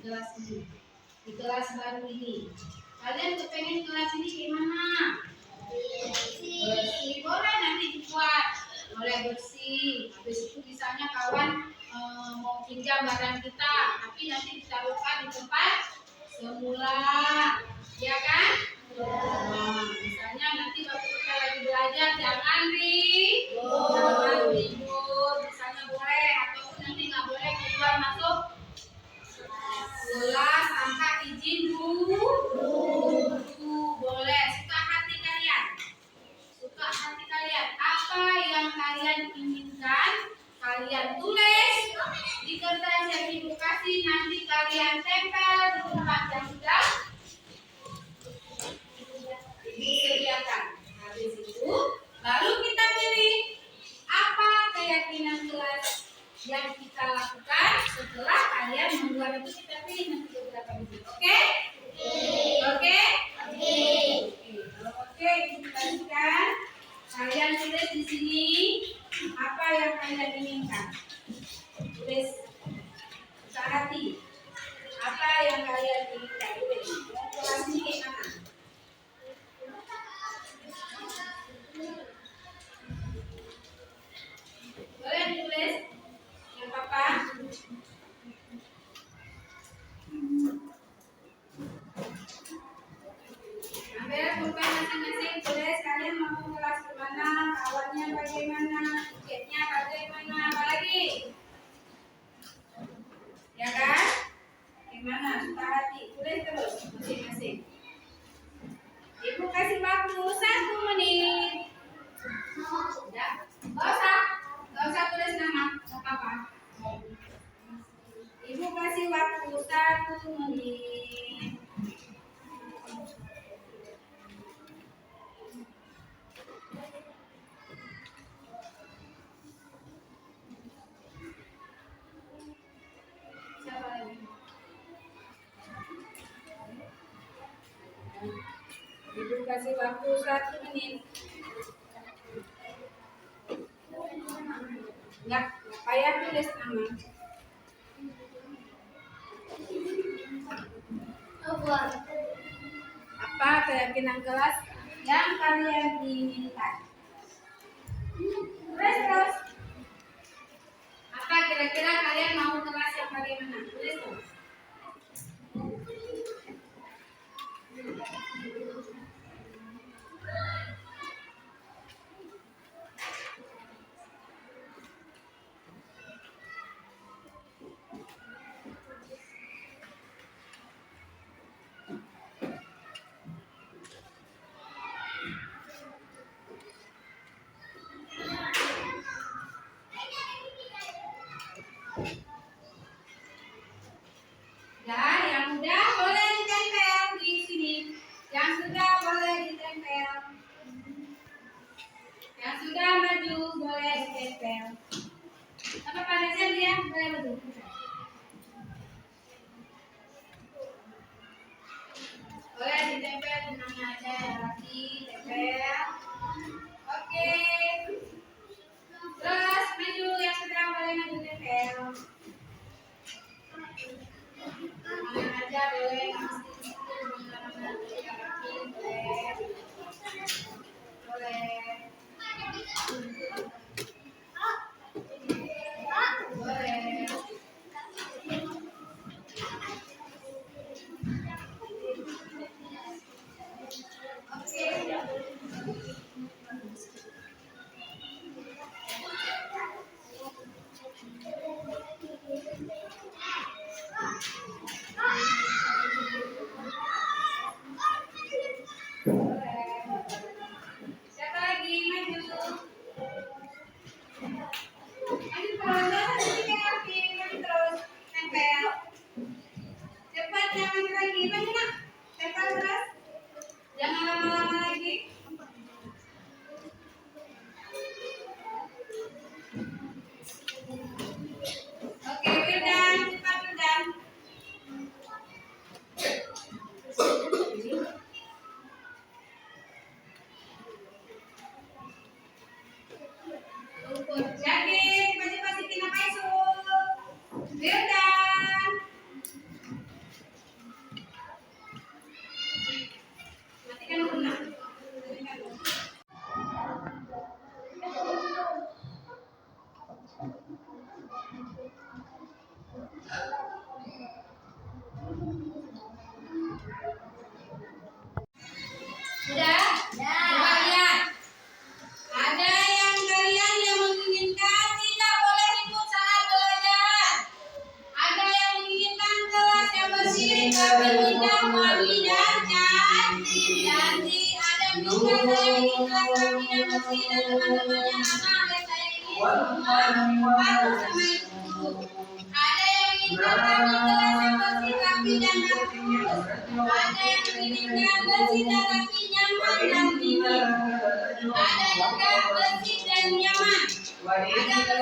S2: kelas ini, di kelas baru ini. Kalian kepengen kelas ini gimana? Bersih, boleh nanti dibuat, boleh bersih. Habis itu misalnya kawan mau pinjam barang kita, tapi nanti ditaruhkan di tempat semula, ya kan? Nah, misalnya nanti waktu kita lagi belajar jangan ribut, misalnya boleh, ataupun nanti nggak boleh keluar masuk kelas tanpa izin dulu. Boleh, suka hati kalian, apa yang kalian inginkan kalian tulis di kertas yang ibu kasih, nanti kalian tempel di tempat yang sudah ibu sediakan. Habis itu baru kita pilih apa keyakinan kelas yang kita lakukan. Setelah kalian membuat itu, kita pilih nanti beberapa biji. Oke? Oke? Kalau oke, ibu kasihkan. Kalian tulis di sini apa yang kalian inginkan. Tulis suka hati. Apa yang kalian inginkan. Tulis. Kelas ini gimana? Boleh ditulis yang papa. Ambil pulpen masing-masing, tulis kalian mau kelas kemana, kawannya bagaimana, tiketnya bagaimana, apa lagi? Ya kan? Gimana? Suka hati, tulis terus masing-masing. Ibu kasih waktu 1 menit. Ya, nggak usah tulis nama, nggak apa-apa. Ibu kasih waktu 1 menit. Siapa lagi? Ibu kasih waktu 1 menit. Nggak payah tulis nama. Apa keyakinan kelas yang kalian inginkan? Tulis terus. Apa kira-kira kalian mau kelas yang bagaimana? Tulis terus. Nah, yang udah boleh ditempel di sini. Yang sudah boleh ditempel. Yang sudah maju boleh ditempel. Apa panasnya dia? Boleh maju. Boleh ditempel di mana aja ya, lagi tempel. Oke. Terus maju, yang sudah boleh maju tempel. Mana aja boleh, mana boleh. Boleh. bersih ke berminyak wangi dan cantik. Ada menikah saya ingin kelas rapi dan bersih dan teman-temannya anak dan saya ingin semua patuh sama ibu. Ada yang menginginkan kami kelas yang bersih rapi dan bagus. Ada yang menginginkan bersih dan rapi nyaman dan dingin. Ada juga bersih dan nyaman. Ada juga ingin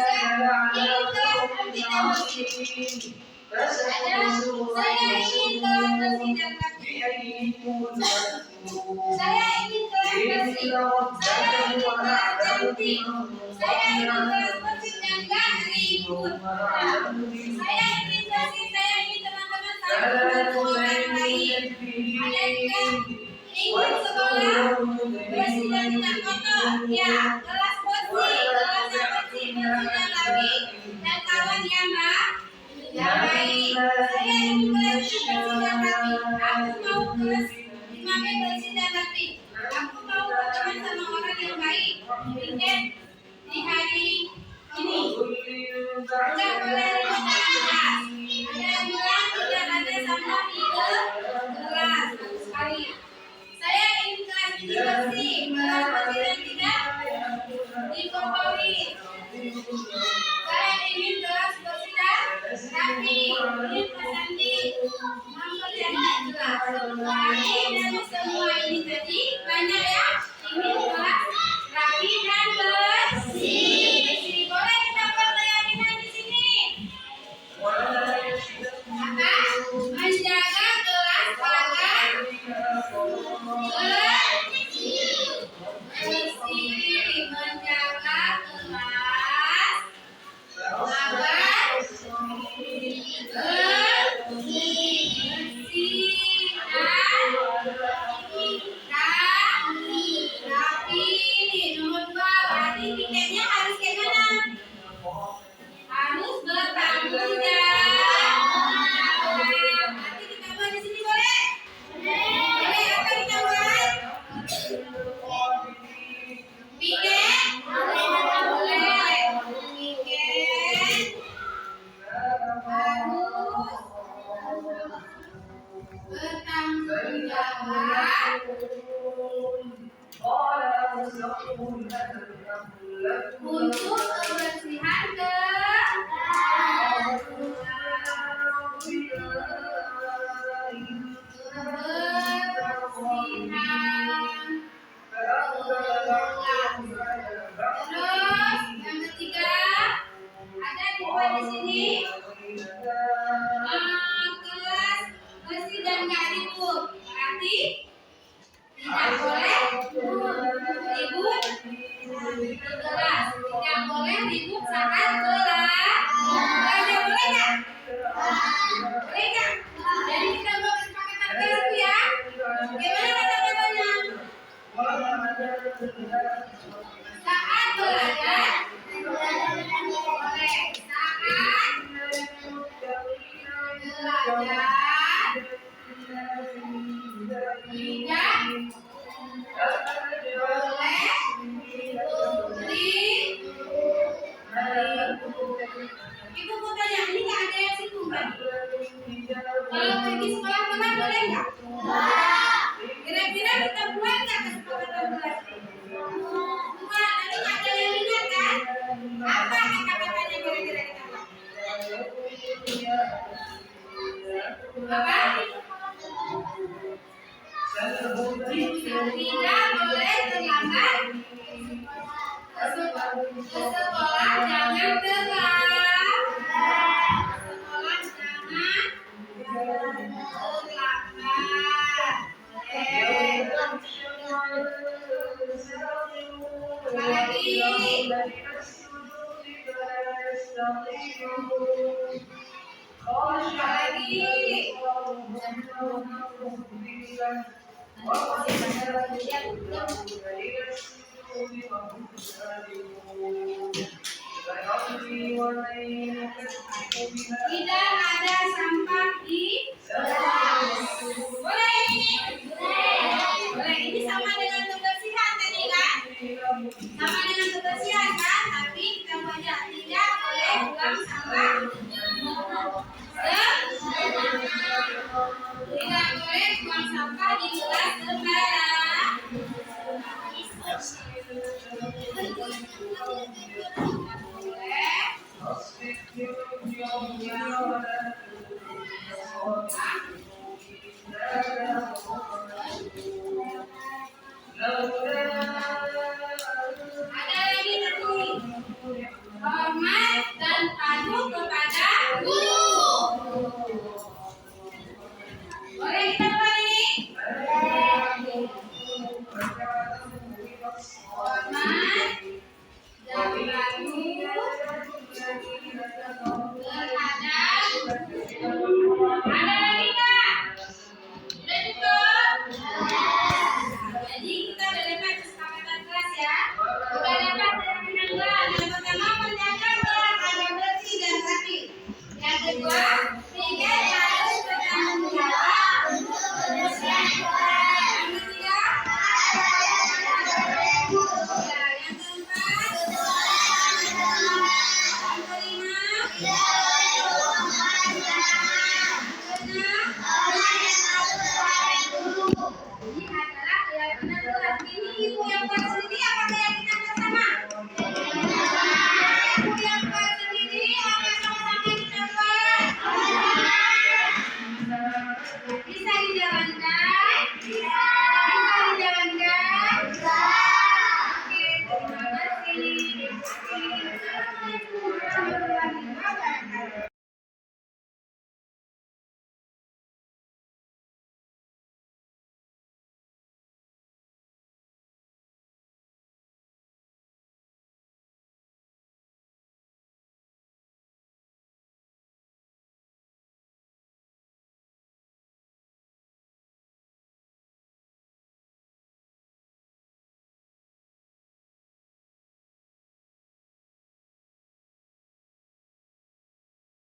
S2: kelas rapi dan bersih. Saya ingin kelas bersih dan rapi. Saya ingin kelas bersih. Saya ingin kelas cantik. Saya ingin kelas bersih dan gak ribut. Saya ingin bersih. Saya ingin teman-teman saling membantu orang lain. Ada juga ingin sekolah bersih dan tidak kotor. Ya, kelas bersih, kelas yang bersih, bersih dan rapi. Dan kawan yang baik. Saya ingin kelas bersih dan rapi. Aku mau kelas dipakai bersih dan rapi. Aku mau berteman sama orang yang baik. Weekend di hari ini. Tidak boleh ribut dalam kelas. Ada yang bilang tidak ada sampah di kelas. Bagus sekali. Saya ingin kelas ini bersih. Kelas bersih dan tidak dikotori. Saya ingin kelas bersih dan rapi. Ingin Sandi memperlihatkan kelas. Tapi dari semua ini tadi banyak yang ingin kelas rapi dan bersih. Boleh kita perlihatkan di sini. Apa? Menjaga kelas agar bersih. Menjaga kelas agar rapi. Nomor 2, berarti tiketnya harus kayak mana? Harus bertanggung jawab. Berarti kita buat di sini boleh? Boleh. Apa kita buat? Piket? Boleh. Piket harus bertanggung jawab untuk kebersihan Terus yang ketiga ada di bawah di sini kelas bersih dan gak ribut. Berarti tidak boleh ribut di kelas. Tidak boleh ribut saat kelas. Belajar boleh nggak? Boleh nggak? Jadi kita mau kesepakatan kelas itu ya. Gimana kata-katanya? Saat belajar boleh. Saat belajar tidak Ibu mau tanya, ini nggak ada yang situ kan? Kalau pergi sekolah teman boleh nggak? Kira-kira kita buat nggak kesepakatan kelas? Buat, nanti nggak ada yang ingat kan? Apa kata-katanya kira-kira kita buat? Apa? Tidak boleh terlambat ke sekolah, jangan terlambat. Sekolah jangan terlambat. Apalagi? Tidak ada sampah di kelas. Boleh ini? Boleh. Ini sama dengan kebersihan tadi kan? Sama dengan kebersihan kan? Tapi kita baca tidak boleh buang sampah